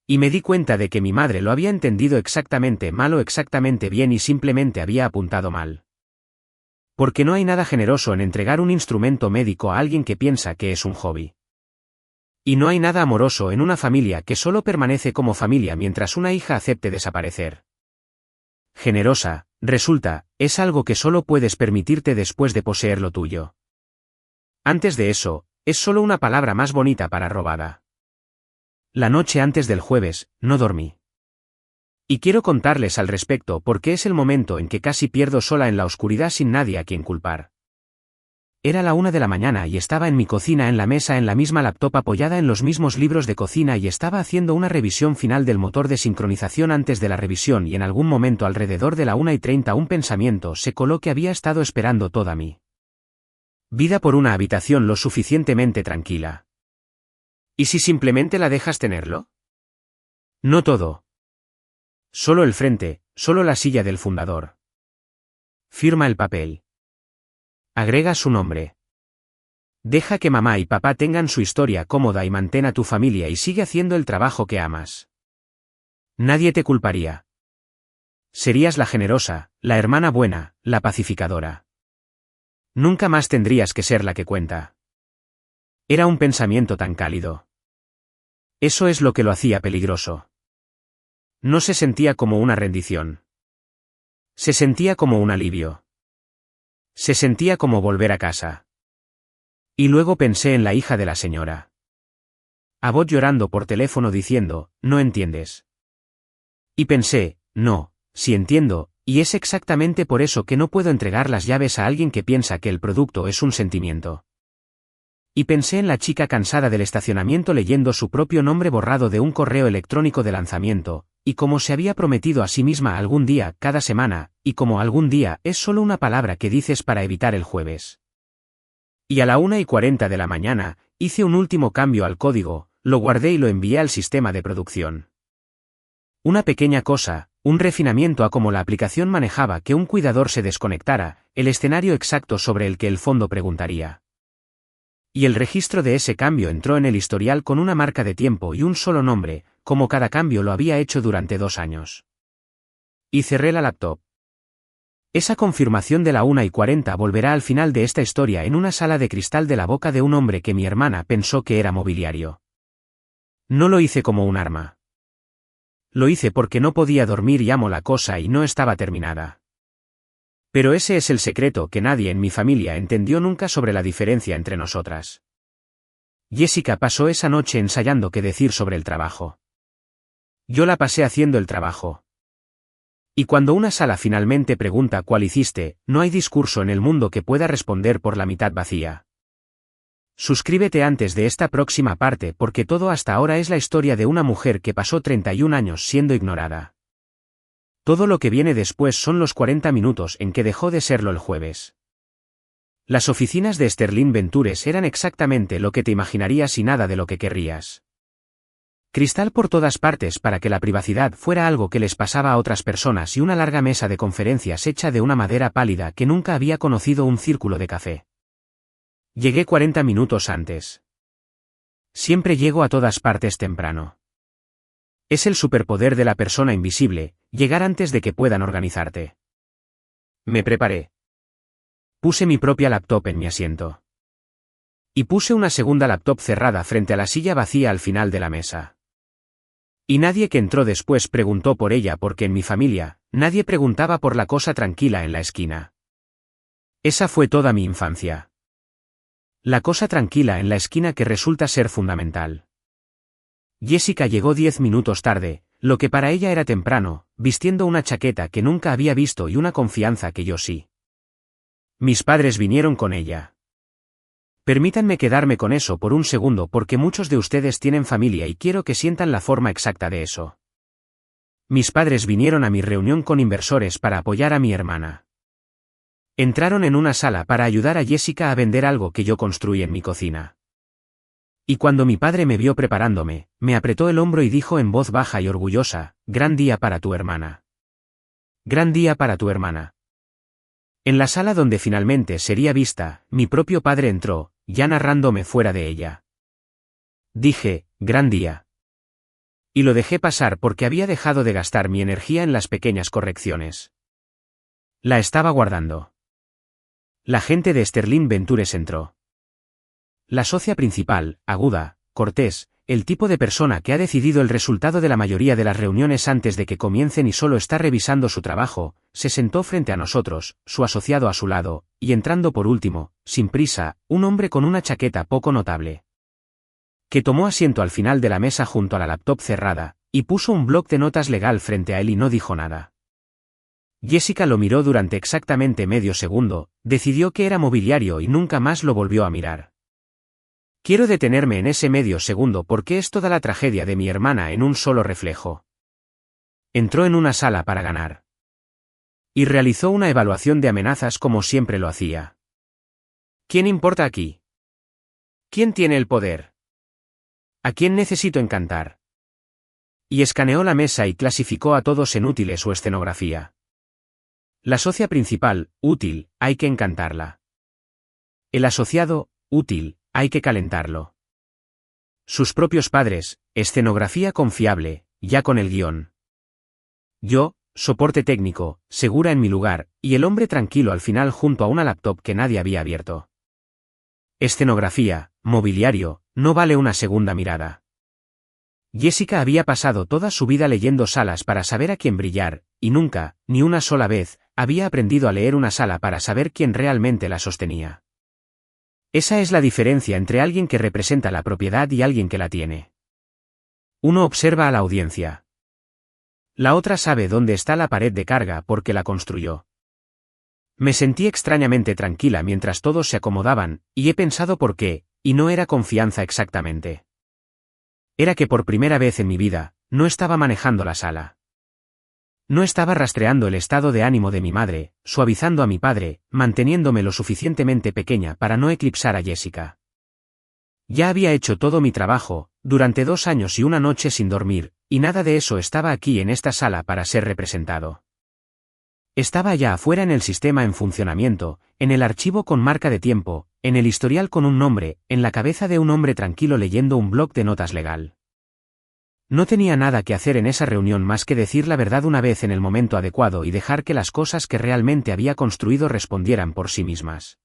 Y me di cuenta de que mi madre lo había entendido exactamente mal o exactamente bien y simplemente había apuntado mal. Porque no hay nada generoso en entregar un instrumento médico a alguien que piensa que es un hobby. Y no hay nada amoroso en una familia que solo permanece como familia mientras una hija acepte desaparecer. Generosa, resulta, es algo que solo puedes permitirte después de poseer lo tuyo. Antes de eso, es solo una palabra más bonita para robada. La noche antes del jueves, no dormí. Y quiero contarles al respecto porque es el momento en que casi pierdo sola en la oscuridad sin nadie a quien culpar. Era la 1 de la mañana y estaba en mi cocina en la mesa en la misma laptop apoyada en los mismos libros de cocina y estaba haciendo una revisión final del motor de sincronización antes de la revisión y en algún momento alrededor de la 1:30 un pensamiento se coló que había estado esperando toda mi vida por una habitación lo suficientemente tranquila. ¿Y si simplemente la dejas tenerlo? No todo. Solo el frente, solo la silla del fundador. Firma el papel. Agrega su nombre. Deja que mamá y papá tengan su historia cómoda y mantén a tu familia y sigue haciendo el trabajo que amas. Nadie te culparía. Serías la generosa, la hermana buena, la pacificadora. Nunca más tendrías que ser la que cuenta. Era un pensamiento tan cálido. Eso es lo que lo hacía peligroso. No se sentía como una rendición. Se sentía como un alivio. Se sentía como volver a casa. Y luego pensé en la hija de la señora Abbott llorando por teléfono diciendo, no entiendes. Y pensé, no, sí entiendo, y es exactamente por eso que no puedo entregar las llaves a alguien que piensa que el producto es un sentimiento. Y pensé en la chica cansada del estacionamiento leyendo su propio nombre borrado de un correo electrónico de lanzamiento, y como se había prometido a sí misma algún día, cada semana, y como algún día es solo una palabra que dices para evitar el jueves. Y a la 1:40 de la mañana, hice un último cambio al código, lo guardé y lo envié al sistema de producción. Una pequeña cosa, un refinamiento a cómo la aplicación manejaba que un cuidador se desconectara, el escenario exacto sobre el que el fondo preguntaría. Y el registro de ese cambio entró en el historial con una marca de tiempo y un solo nombre, como cada cambio lo había hecho durante 2 años. Y cerré la laptop. Esa confirmación de la 1:40 volverá al final de esta historia en una sala de cristal de la boca de un hombre que mi hermana pensó que era mobiliario. No lo hice como un arma. Lo hice porque no podía dormir y amo la cosa y no estaba terminada. Pero ese es el secreto que nadie en mi familia entendió nunca sobre la diferencia entre nosotras. Jessica pasó esa noche ensayando qué decir sobre el trabajo. Yo la pasé haciendo el trabajo. Y cuando una sala finalmente pregunta cuál hiciste, no hay discurso en el mundo que pueda responder por la mitad vacía. Suscríbete antes de esta próxima parte porque todo hasta ahora es la historia de una mujer que pasó 31 años siendo ignorada. Todo lo que viene después son los 40 minutos en que dejó de serlo el jueves. Las oficinas de Sterling Ventures eran exactamente lo que te imaginarías y nada de lo que querrías. Cristal por todas partes para que la privacidad fuera algo que les pasaba a otras personas y una larga mesa de conferencias hecha de una madera pálida que nunca había conocido un círculo de café. Llegué 40 minutos antes. Siempre llego a todas partes temprano. Es el superpoder de la persona invisible, llegar antes de que puedan organizarte. Me preparé. Puse mi propia laptop en mi asiento. Y puse una segunda laptop cerrada frente a la silla vacía al final de la mesa. Y nadie que entró después preguntó por ella porque en mi familia, nadie preguntaba por la cosa tranquila en la esquina. Esa fue toda mi infancia. La cosa tranquila en la esquina que resulta ser fundamental. Jessica llegó 10 minutos tarde, lo que para ella era temprano, vistiendo una chaqueta que nunca había visto y una confianza que yo sí. Mis padres vinieron con ella. Permítanme quedarme con eso por un segundo porque muchos de ustedes tienen familia y quiero que sientan la forma exacta de eso. Mis padres vinieron a mi reunión con inversores para apoyar a mi hermana. Entraron en una sala para ayudar a Jessica a vender algo que yo construí en mi cocina. Y cuando mi padre me vio preparándome, me apretó el hombro y dijo en voz baja y orgullosa, «Gran día para tu hermana. Gran día para tu hermana». En la sala donde finalmente sería vista, mi propio padre entró, ya narrándome fuera de ella. Dije, «Gran día». Y lo dejé pasar porque había dejado de gastar mi energía en las pequeñas correcciones. La estaba guardando. La gente de Sterling Ventures entró. La socia principal, aguda, cortés, el tipo de persona que ha decidido el resultado de la mayoría de las reuniones antes de que comiencen y solo está revisando su trabajo, se sentó frente a nosotros, su asociado a su lado, y entrando por último, sin prisa, un hombre con una chaqueta poco notable. Que tomó asiento al final de la mesa junto a la laptop cerrada, y puso un bloc de notas legal frente a él y no dijo nada. Jessica lo miró durante exactamente medio segundo, decidió que era mobiliario y nunca más lo volvió a mirar. Quiero detenerme en ese medio segundo porque es toda la tragedia de mi hermana en un solo reflejo. Entró en una sala para ganar. Y realizó una evaluación de amenazas como siempre lo hacía. ¿Quién importa aquí? ¿Quién tiene el poder? ¿A quién necesito encantar? Y escaneó la mesa y clasificó a todos en útiles o escenografía. La socia principal, útil, hay que encantarla. El asociado, útil, hay que calentarlo. Sus propios padres, escenografía confiable, ya con el guión. Yo, soporte técnico, segura en mi lugar, y el hombre tranquilo al final junto a una laptop que nadie había abierto. Escenografía, mobiliario, no vale una segunda mirada. Jessica había pasado toda su vida leyendo salas para saber a quién brillar, y nunca, ni una sola vez, había aprendido a leer una sala para saber quién realmente la sostenía. Esa es la diferencia entre alguien que representa la propiedad y alguien que la tiene. Uno observa a la audiencia. La otra sabe dónde está la pared de carga porque la construyó. Me sentí extrañamente tranquila mientras todos se acomodaban, y he pensado por qué, y no era confianza exactamente. Era que por primera vez en mi vida, no estaba manejando la sala. No estaba rastreando el estado de ánimo de mi madre, suavizando a mi padre, manteniéndome lo suficientemente pequeña para no eclipsar a Jessica. Ya había hecho todo mi trabajo, durante 2 años y una noche sin dormir, y nada de eso estaba aquí en esta sala para ser representado. Estaba allá afuera en el sistema en funcionamiento, en el archivo con marca de tiempo, en el historial con un nombre, en la cabeza de un hombre tranquilo leyendo un bloc de notas legal. No tenía nada que hacer en esa reunión más que decir la verdad una vez en el momento adecuado y dejar que las cosas que realmente había construido respondieran por sí mismas.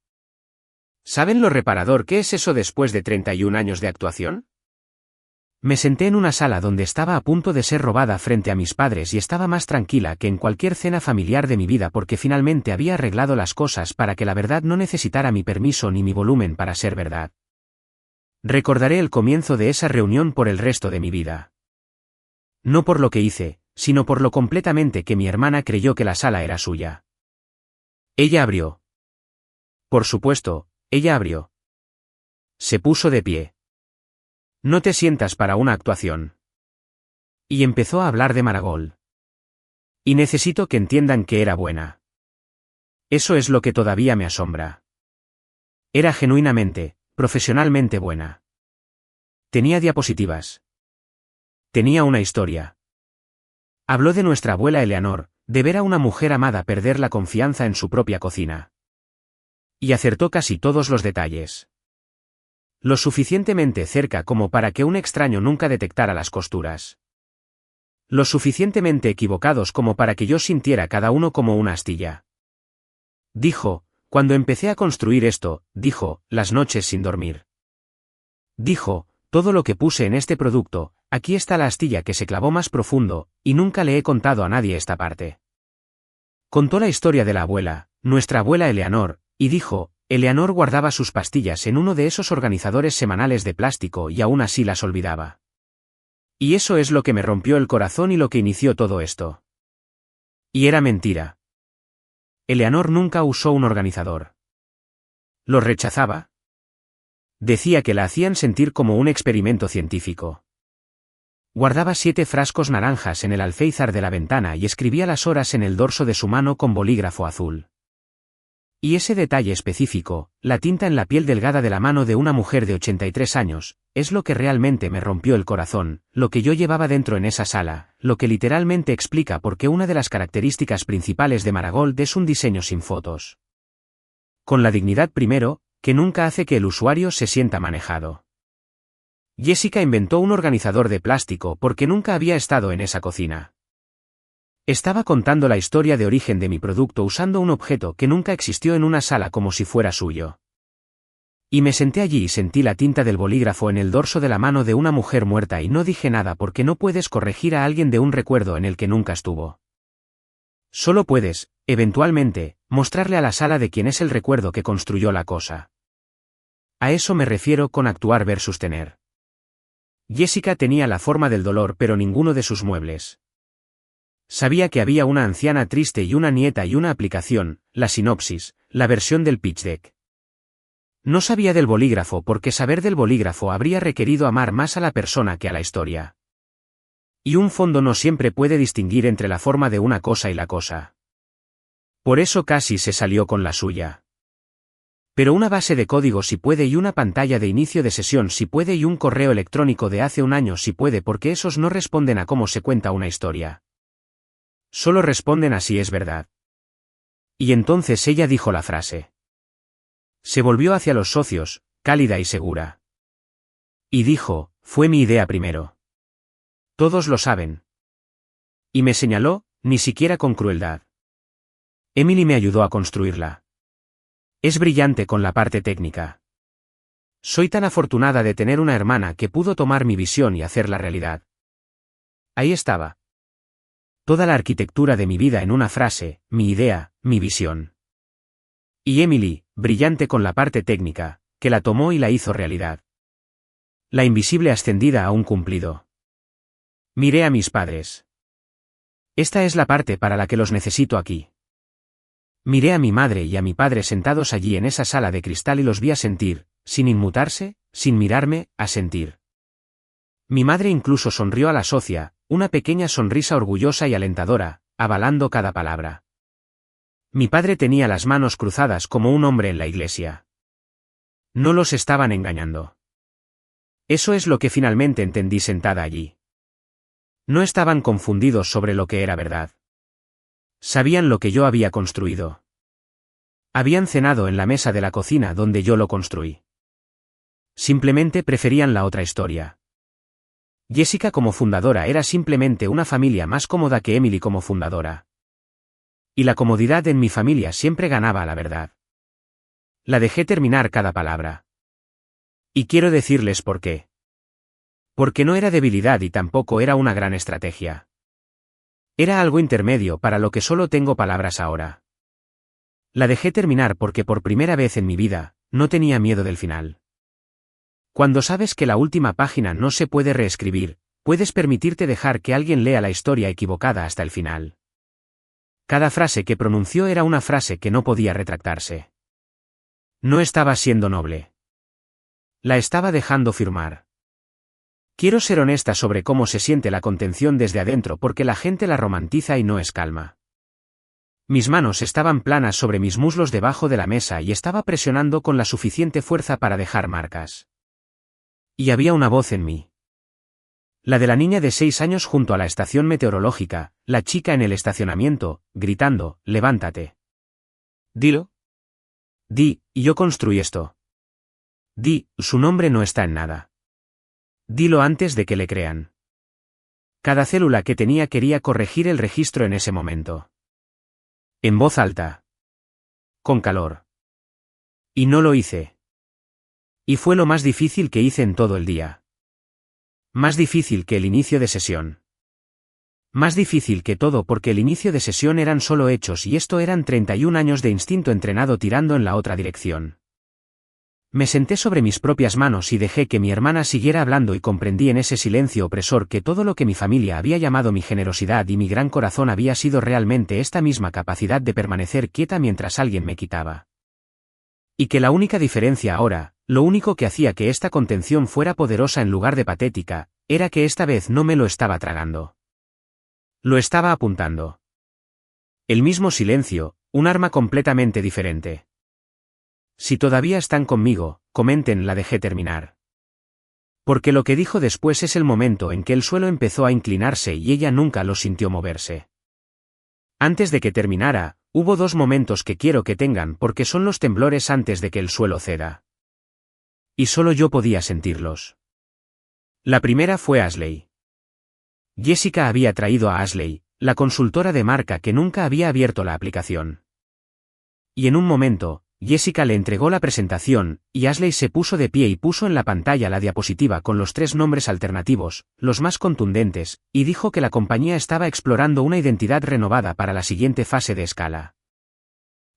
¿Saben lo reparador que es eso después de 31 años de actuación? Me senté en una sala donde estaba a punto de ser robada frente a mis padres y estaba más tranquila que en cualquier cena familiar de mi vida porque finalmente había arreglado las cosas para que la verdad no necesitara mi permiso ni mi volumen para ser verdad. Recordaré el comienzo de esa reunión por el resto de mi vida. No por lo que hice, sino por lo completamente que mi hermana creyó que la sala era suya. Ella abrió. Por supuesto, ella abrió. Se puso de pie. No te sientas para una actuación. Y empezó a hablar de Maragall. Y necesito que entiendan que era buena. Eso es lo que todavía me asombra. Era genuinamente, profesionalmente buena. Tenía diapositivas. Tenía una historia. Habló de nuestra abuela Eleanor, de ver a una mujer amada perder la confianza en su propia cocina. Y acertó casi todos los detalles. Lo suficientemente cerca como para que un extraño nunca detectara las costuras. Lo suficientemente equivocados como para que yo sintiera cada uno como una astilla. Dijo, cuando empecé a construir esto, dijo, las noches sin dormir. Dijo, todo lo que puse en este producto, aquí está la astilla que se clavó más profundo, y nunca le he contado a nadie esta parte. Contó la historia de la abuela, nuestra abuela Eleanor, y dijo, Eleanor guardaba sus pastillas en uno de esos organizadores semanales de plástico y aún así las olvidaba. Y eso es lo que me rompió el corazón y lo que inició todo esto. Y era mentira. Eleanor nunca usó un organizador. ¿Lo rechazaba? Decía que la hacían sentir como un experimento científico. Guardaba 7 frascos naranjas en el alféizar de la ventana y escribía las horas en el dorso de su mano con bolígrafo azul. Y ese detalle específico, la tinta en la piel delgada de la mano de una mujer de 83 años, es lo que realmente me rompió el corazón, lo que yo llevaba dentro en esa sala, lo que literalmente explica por qué una de las características principales de Marigold es un diseño sin fotos. Con la dignidad primero, que nunca hace que el usuario se sienta manejado. Jessica inventó un organizador de plástico porque nunca había estado en esa cocina. Estaba contando la historia de origen de mi producto usando un objeto que nunca existió en una sala como si fuera suyo. Y me senté allí y sentí la tinta del bolígrafo en el dorso de la mano de una mujer muerta y no dije nada porque no puedes corregir a alguien de un recuerdo en el que nunca estuvo. Solo puedes, eventualmente, mostrarle a la sala de quién es el recuerdo que construyó la cosa. A eso me refiero con actuar versus tener. Jessica tenía la forma del dolor pero ninguno de sus muebles. Sabía que había una anciana triste y una nieta y una aplicación, la sinopsis, la versión del pitch deck. No sabía del bolígrafo porque saber del bolígrafo habría requerido amar más a la persona que a la historia. Y un fondo no siempre puede distinguir entre la forma de una cosa y la cosa. Por eso casi se salió con la suya. Pero una base de código sí puede y una pantalla de inicio de sesión sí puede y un correo electrónico de hace un año sí puede porque esos no responden a cómo se cuenta una historia. Solo responden a si es verdad. Y entonces ella dijo la frase. Se volvió hacia los socios, cálida y segura. Y dijo, fue mi idea primero. Todos lo saben. Y me señaló, ni siquiera con crueldad. Emily me ayudó a construirla. Es brillante con la parte técnica. Soy tan afortunada de tener una hermana que pudo tomar mi visión y hacerla realidad. Ahí estaba. Toda la arquitectura de mi vida en una frase, mi idea, mi visión. Y Emily, brillante con la parte técnica, que la tomó y la hizo realidad. La invisible ascendida a un cumplido. Miré a mis padres. Esta es la parte para la que los necesito aquí. Miré a mi madre y a mi padre sentados allí en esa sala de cristal y los vi asentir, sin inmutarse, sin mirarme, asentir. Mi madre incluso sonrió a la socia, una pequeña sonrisa orgullosa y alentadora, avalando cada palabra. Mi padre tenía las manos cruzadas como un hombre en la iglesia. No los estaban engañando. Eso es lo que finalmente entendí sentada allí. No estaban confundidos sobre lo que era verdad. Sabían lo que yo había construido. Habían cenado en la mesa de la cocina donde yo lo construí. Simplemente preferían la otra historia. Jessica como fundadora era simplemente una familia más cómoda que Emily como fundadora. Y la comodidad en mi familia siempre ganaba a la verdad. La dejé terminar cada palabra. Y quiero decirles por qué. Porque no era debilidad y tampoco era una gran estrategia. Era algo intermedio para lo que solo tengo palabras ahora. La dejé terminar porque por primera vez en mi vida, no tenía miedo del final. Cuando sabes que la última página no se puede reescribir, puedes permitirte dejar que alguien lea la historia equivocada hasta el final. Cada frase que pronunció era una frase que no podía retractarse. No estaba siendo noble. La estaba dejando firmar. Quiero ser honesta sobre cómo se siente la contención desde adentro porque la gente la romantiza y no es calma. Mis manos estaban planas sobre mis muslos debajo de la mesa y estaba presionando con la suficiente fuerza para dejar marcas. Y había una voz en mí. La de la niña de 6 años junto a la estación meteorológica, la chica en el estacionamiento, gritando, levántate. Dilo. Di, y yo construí esto. Di, su nombre no está en nada. Dilo antes de que le crean. Cada célula que tenía quería corregir el registro en ese momento. En voz alta. Con calor. Y no lo hice. Y fue lo más difícil que hice en todo el día. Más difícil que el inicio de sesión. Más difícil que todo porque el inicio de sesión eran solo hechos y esto eran 31 años de instinto entrenado tirando en la otra dirección. Me senté sobre mis propias manos y dejé que mi hermana siguiera hablando y comprendí en ese silencio opresor que todo lo que mi familia había llamado mi generosidad y mi gran corazón había sido realmente esta misma capacidad de permanecer quieta mientras alguien me quitaba. Y que la única diferencia ahora, lo único que hacía que esta contención fuera poderosa en lugar de patética, era que esta vez no me lo estaba tragando. Lo estaba apuntando. El mismo silencio, un arma completamente diferente. Si todavía están conmigo, comenten, la dejé terminar. Porque lo que dijo después es el momento en que el suelo empezó a inclinarse y ella nunca lo sintió moverse. Antes de que terminara, hubo 2 momentos que quiero que tengan porque son los temblores antes de que el suelo ceda. Y solo yo podía sentirlos. La primera fue Ashley. Jessica había traído a Ashley, la consultora de marca que nunca había abierto la aplicación. Y en un momento, Jessica le entregó la presentación, y Ashley se puso de pie y puso en la pantalla la diapositiva con los 3 nombres alternativos, los más contundentes, y dijo que la compañía estaba explorando una identidad renovada para la siguiente fase de escala.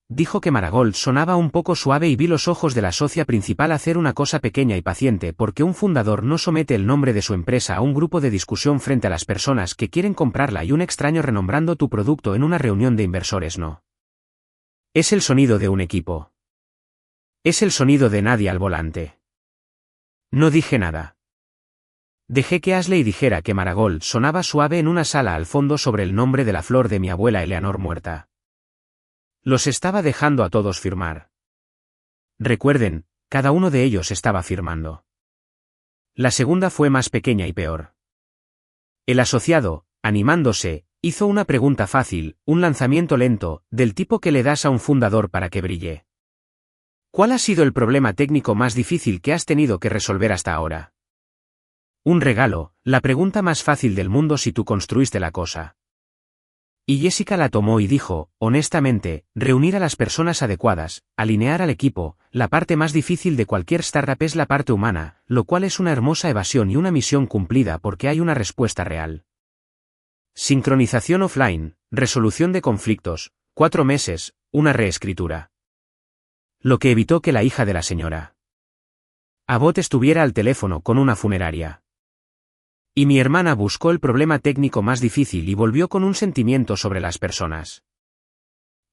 Dijo que Marigold sonaba un poco suave y vi los ojos de la socia principal hacer una cosa pequeña y paciente porque un fundador no somete el nombre de su empresa a un grupo de discusión frente a las personas que quieren comprarla y un extraño renombrando tu producto en una reunión de inversores no. Es el sonido de un equipo. Es el sonido de nadie al volante. No dije nada. Dejé que Ashley dijera que Marigold sonaba suave en una sala al fondo sobre el nombre de la flor de mi abuela Eleanor muerta. Los estaba dejando a todos firmar. Recuerden, cada uno de ellos estaba firmando. La segunda fue más pequeña y peor. El asociado, animándose, hizo una pregunta fácil, un lanzamiento lento, del tipo que le das a un fundador para que brille. ¿Cuál ha sido el problema técnico más difícil que has tenido que resolver hasta ahora? Un regalo, la pregunta más fácil del mundo si tú construiste la cosa. Y Jessica la tomó y dijo, honestamente, reunir a las personas adecuadas, alinear al equipo, la parte más difícil de cualquier startup es la parte humana, lo cual es una hermosa evasión y una misión cumplida porque hay una respuesta real. Sincronización offline, resolución de conflictos, 4 meses, una reescritura. Lo que evitó que la hija de la señora Abbott estuviera al teléfono con una funeraria. Y mi hermana buscó el problema técnico más difícil y volvió con un sentimiento sobre las personas.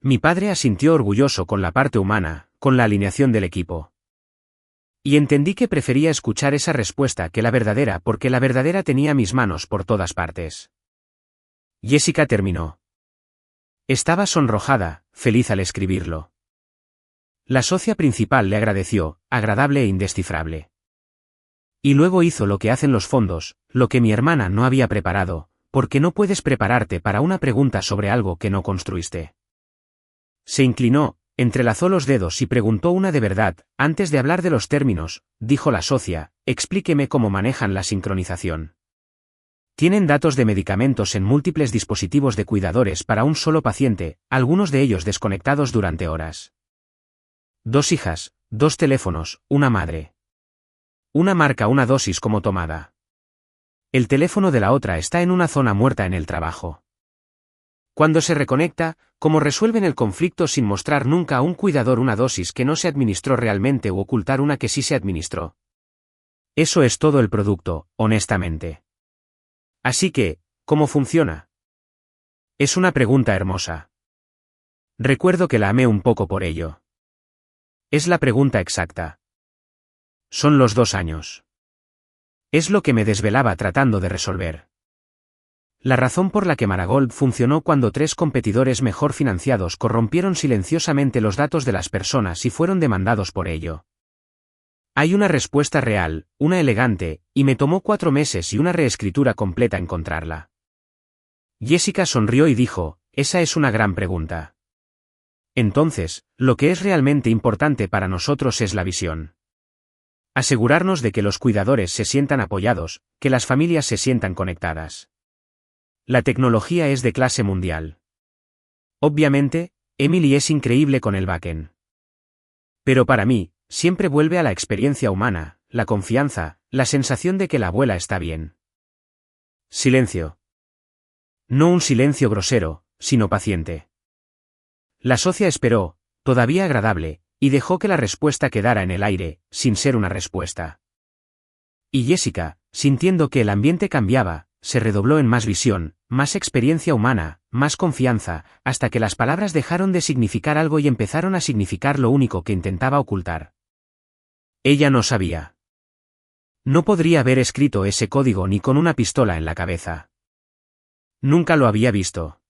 Mi padre asintió orgulloso con la parte humana, con la alineación del equipo. Y entendí que prefería escuchar esa respuesta que la verdadera porque la verdadera tenía mis manos por todas partes. Jessica terminó. Estaba sonrojada, feliz al escribirlo. La socia principal le agradeció, agradable e indescifrable. Y luego hizo lo que hacen los fondos, lo que mi hermana no había preparado, porque no puedes prepararte para una pregunta sobre algo que no construiste. Se inclinó, entrelazó los dedos y preguntó una de verdad, antes de hablar de los términos, dijo la socia, explíqueme cómo manejan la sincronización. Tienen datos de medicamentos en múltiples dispositivos de cuidadores para un solo paciente, algunos de ellos desconectados durante horas. 2 hijas, 2 teléfonos, una madre. Una marca una dosis como tomada. El teléfono de la otra está en una zona muerta en el trabajo. Cuando se reconecta, ¿cómo resuelven el conflicto sin mostrar nunca a un cuidador una dosis que no se administró realmente u ocultar una que sí se administró? Eso es todo el producto, honestamente. Así que, ¿cómo funciona? Es una pregunta hermosa. Recuerdo que la amé un poco por ello. Es la pregunta exacta. Son los 2 años. Es lo que me desvelaba tratando de resolver. La razón por la que Marigold funcionó cuando 3 competidores mejor financiados corrompieron silenciosamente los datos de las personas y fueron demandados por ello. Hay una respuesta real, una elegante, y me tomó 4 meses y una reescritura completa encontrarla. Jessica sonrió y dijo, esa es una gran pregunta. Entonces, lo que es realmente importante para nosotros es la visión. Asegurarnos de que los cuidadores se sientan apoyados, que las familias se sientan conectadas. La tecnología es de clase mundial. Obviamente, Emily es increíble con el backend. Pero para mí, siempre vuelve a la experiencia humana, la confianza, la sensación de que la abuela está bien. Silencio. No un silencio grosero, sino paciente. La socia esperó, todavía agradable, y dejó que la respuesta quedara en el aire, sin ser una respuesta. Y Jessica, sintiendo que el ambiente cambiaba, se redobló en más visión, más experiencia humana, más confianza, hasta que las palabras dejaron de significar algo y empezaron a significar lo único que intentaba ocultar. Ella no sabía. No podría haber escrito ese código ni con una pistola en la cabeza. Nunca lo había visto.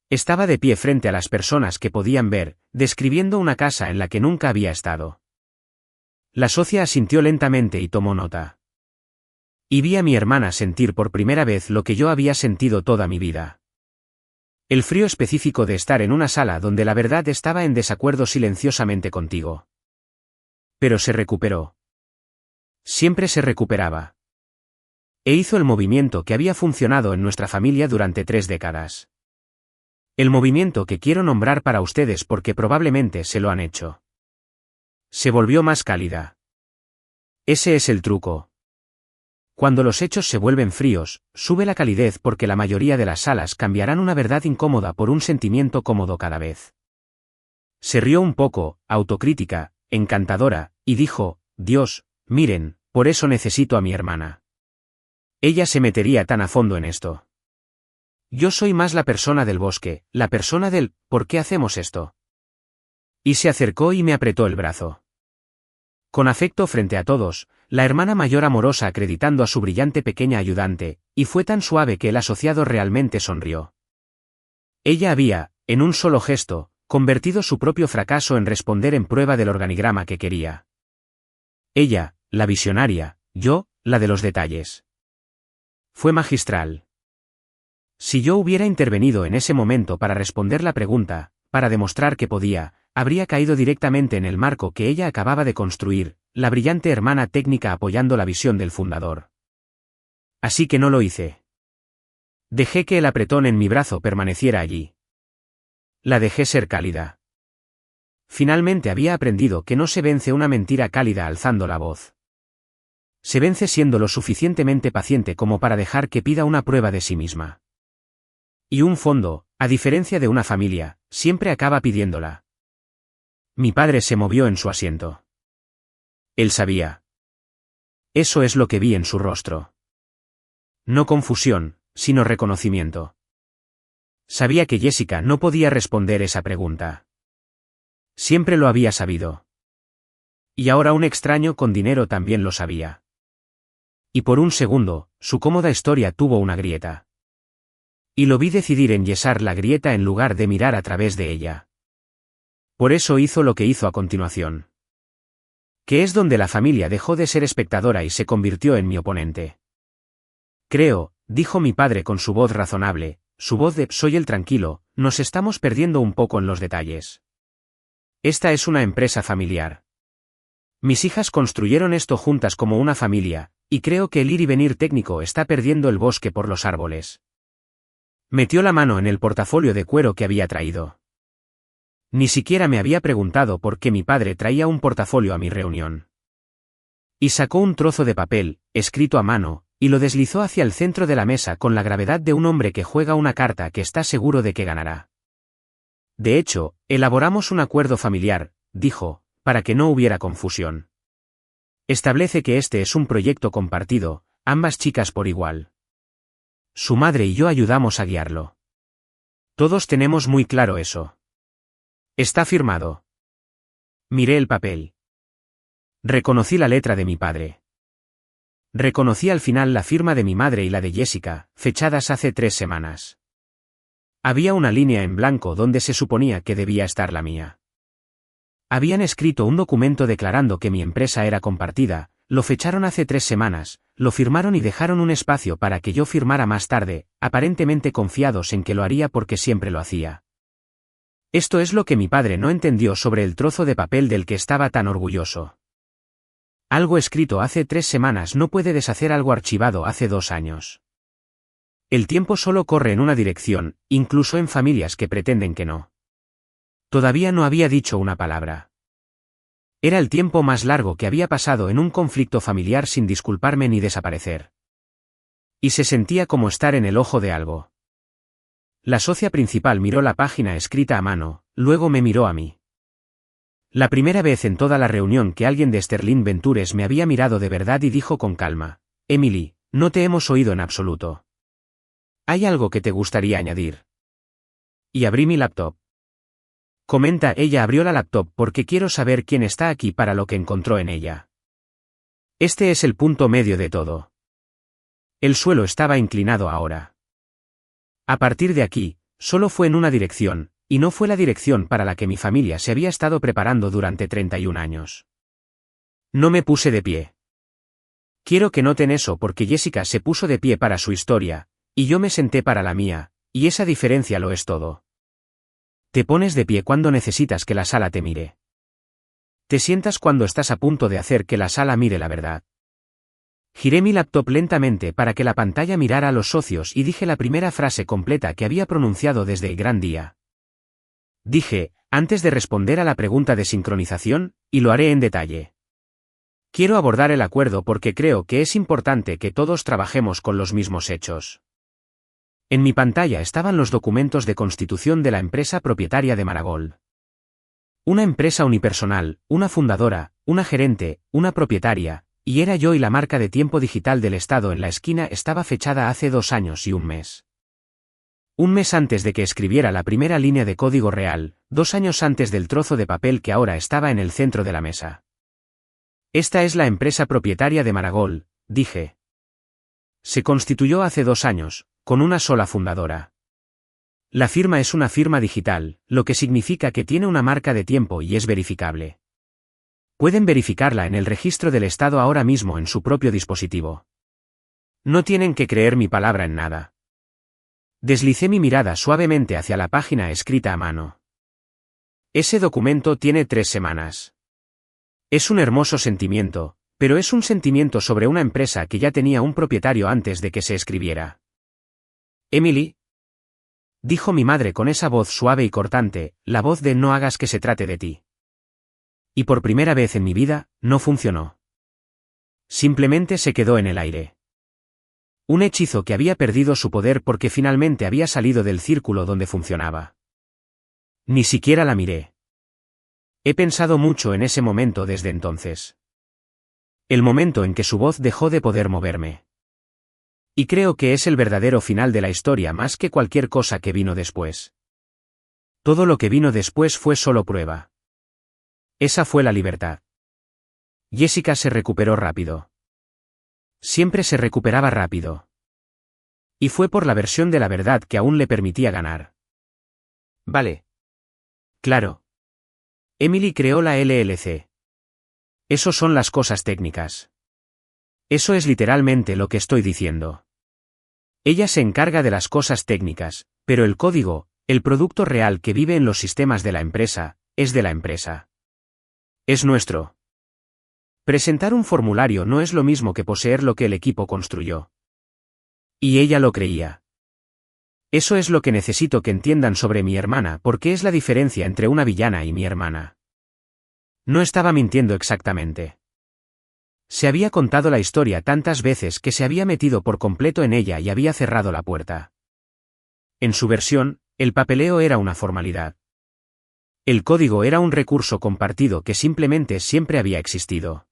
Estaba de pie frente a las personas que podían ver, describiendo una casa en la que nunca había estado. La socia asintió lentamente y tomó nota. Y vi a mi hermana sentir por primera vez lo que yo había sentido toda mi vida. El frío específico de estar en una sala donde la verdad estaba en desacuerdo silenciosamente contigo. Pero se recuperó. Siempre se recuperaba. E hizo el movimiento que había funcionado en nuestra familia durante 3 décadas. El movimiento que quiero nombrar para ustedes porque probablemente se lo han hecho. Se volvió más cálida. Ese es el truco. Cuando los hechos se vuelven fríos, sube la calidez porque la mayoría de las salas cambiarán una verdad incómoda por un sentimiento cómodo cada vez. Se rió un poco, autocrítica, encantadora, y dijo, Dios, miren, por eso necesito a mi hermana. Ella se metería tan a fondo en esto. Yo soy más la persona del bosque, la persona del ¿por qué hacemos esto? Y se acercó y me apretó el brazo. Con afecto frente a todos, la hermana mayor amorosa acreditando a su brillante pequeña ayudante, y fue tan suave que el asociado realmente sonrió. Ella había, en un solo gesto, convertido su propio fracaso en responder en prueba del organigrama que quería. Ella, la visionaria, yo, la de los detalles. Fue magistral. Si yo hubiera intervenido en ese momento para responder la pregunta, para demostrar que podía, habría caído directamente en el marco que ella acababa de construir, la brillante hermana técnica apoyando la visión del fundador. Así que no lo hice. Dejé que el apretón en mi brazo permaneciera allí. La dejé ser cálida. Finalmente había aprendido que no se vence una mentira cálida alzando la voz. Se vence siendo lo suficientemente paciente como para dejar que pida una prueba de sí misma. Y un fondo, a diferencia de una familia, siempre acaba pidiéndola. Mi padre se movió en su asiento. Él sabía. Eso es lo que vi en su rostro. No confusión, sino reconocimiento. Sabía que Jessica no podía responder esa pregunta. Siempre lo había sabido. Y ahora un extraño con dinero también lo sabía. Y por un segundo, su cómoda historia tuvo una grieta. Y lo vi decidir enyesar la grieta en lugar de mirar a través de ella. Por eso hizo lo que hizo a continuación. Que es donde la familia dejó de ser espectadora y se convirtió en mi oponente. Creo, dijo mi padre con su voz razonable, su voz de soy el tranquilo, nos estamos perdiendo un poco en los detalles. Esta es una empresa familiar. Mis hijas construyeron esto juntas como una familia, y creo que el ir y venir técnico está perdiendo el bosque por los árboles. Metió la mano en el portafolio de cuero que había traído. Ni siquiera me había preguntado por qué mi padre traía un portafolio a mi reunión. Y sacó un trozo de papel, escrito a mano, y lo deslizó hacia el centro de la mesa con la gravedad de un hombre que juega una carta que está seguro de que ganará. De hecho, elaboramos un acuerdo familiar, dijo, para que no hubiera confusión. Establece que este es un proyecto compartido, ambas chicas por igual. Su madre y yo ayudamos a guiarlo. Todos tenemos muy claro eso. Está firmado. Miré el papel. Reconocí la letra de mi padre. Reconocí al final la firma de mi madre y la de Jessica, fechadas hace 3 semanas. Había una línea en blanco donde se suponía que debía estar la mía. Habían escrito un documento declarando que mi empresa era compartida, lo fecharon hace 3 semanas, lo firmaron y dejaron un espacio para que yo firmara más tarde, aparentemente confiados en que lo haría porque siempre lo hacía. Esto es lo que mi padre no entendió sobre el trozo de papel del que estaba tan orgulloso. Algo escrito hace 3 semanas no puede deshacer algo archivado hace 2 años. El tiempo solo corre en una dirección, incluso en familias que pretenden que no. Todavía no había dicho una palabra. Era el tiempo más largo que había pasado en un conflicto familiar sin disculparme ni desaparecer. Y se sentía como estar en el ojo de algo. La socia principal miró la página escrita a mano, luego me miró a mí. La primera vez en toda la reunión que alguien de Sterling Ventures me había mirado de verdad y dijo con calma: Emily, no te hemos oído en absoluto. ¿Hay algo que te gustaría añadir? Y abrí mi laptop. Comenta, ella abrió la laptop porque quiero saber quién está aquí para lo que encontró en ella. Este es el punto medio de todo. El suelo estaba inclinado ahora. A partir de aquí, solo fue en una dirección, y no fue la dirección para la que mi familia se había estado preparando durante 31 años. No me puse de pie. Quiero que noten eso porque Jessica se puso de pie para su historia, y yo me senté para la mía, y esa diferencia lo es todo. Te pones de pie cuando necesitas que la sala te mire. Te sientas cuando estás a punto de hacer que la sala mire la verdad. Giré mi laptop lentamente para que la pantalla mirara a los socios y dije la primera frase completa que había pronunciado desde el gran día. Dije, antes de responder a la pregunta de sincronización, y lo haré en detalle. Quiero abordar el acuerdo porque creo que es importante que todos trabajemos con los mismos hechos. En mi pantalla estaban los documentos de constitución de la empresa propietaria de Marigold. Una empresa unipersonal, una fundadora, una gerente, una propietaria, y era yo, y la marca de tiempo digital del Estado en la esquina estaba fechada hace 2 años y 1 mes. 1 mes antes de que escribiera la primera línea de código real, 2 años antes del trozo de papel que ahora estaba en el centro de la mesa. Esta es la empresa propietaria de Marigold, dije. Se constituyó hace 2 años, con una sola fundadora. La firma es una firma digital, lo que significa que tiene una marca de tiempo y es verificable. Pueden verificarla en el registro del Estado ahora mismo en su propio dispositivo. No tienen que creer mi palabra en nada. Deslicé mi mirada suavemente hacia la página escrita a mano. Ese documento tiene 3 semanas. Es un hermoso sentimiento, pero es un sentimiento sobre una empresa que ya tenía un propietario antes de que se escribiera. Emily, dijo mi madre con esa voz suave y cortante, la voz de no hagas que se trate de ti. Y por primera vez en mi vida, no funcionó. Simplemente se quedó en el aire. Un hechizo que había perdido su poder porque finalmente había salido del círculo donde funcionaba. Ni siquiera la miré. He pensado mucho en ese momento desde entonces. El momento en que su voz dejó de poder moverme. Y creo que es el verdadero final de la historia más que cualquier cosa que vino después. Todo lo que vino después fue solo prueba. Esa fue la libertad. Jessica se recuperó rápido. Siempre se recuperaba rápido. Y fue por la versión de la verdad que aún le permitía ganar. Vale. Claro. Emily creó la LLC. Eso son las cosas técnicas. Eso es literalmente lo que estoy diciendo. Ella se encarga de las cosas técnicas, pero el código, el producto real que vive en los sistemas de la empresa, es de la empresa. Es nuestro. Presentar un formulario no es lo mismo que poseer lo que el equipo construyó. Y ella lo creía. Eso es lo que necesito que entiendan sobre mi hermana, porque es la diferencia entre una villana y mi hermana. No estaba mintiendo exactamente. Se había contado la historia tantas veces que se había metido por completo en ella y había cerrado la puerta. En su versión, el papeleo era una formalidad. El código era un recurso compartido que simplemente siempre había existido.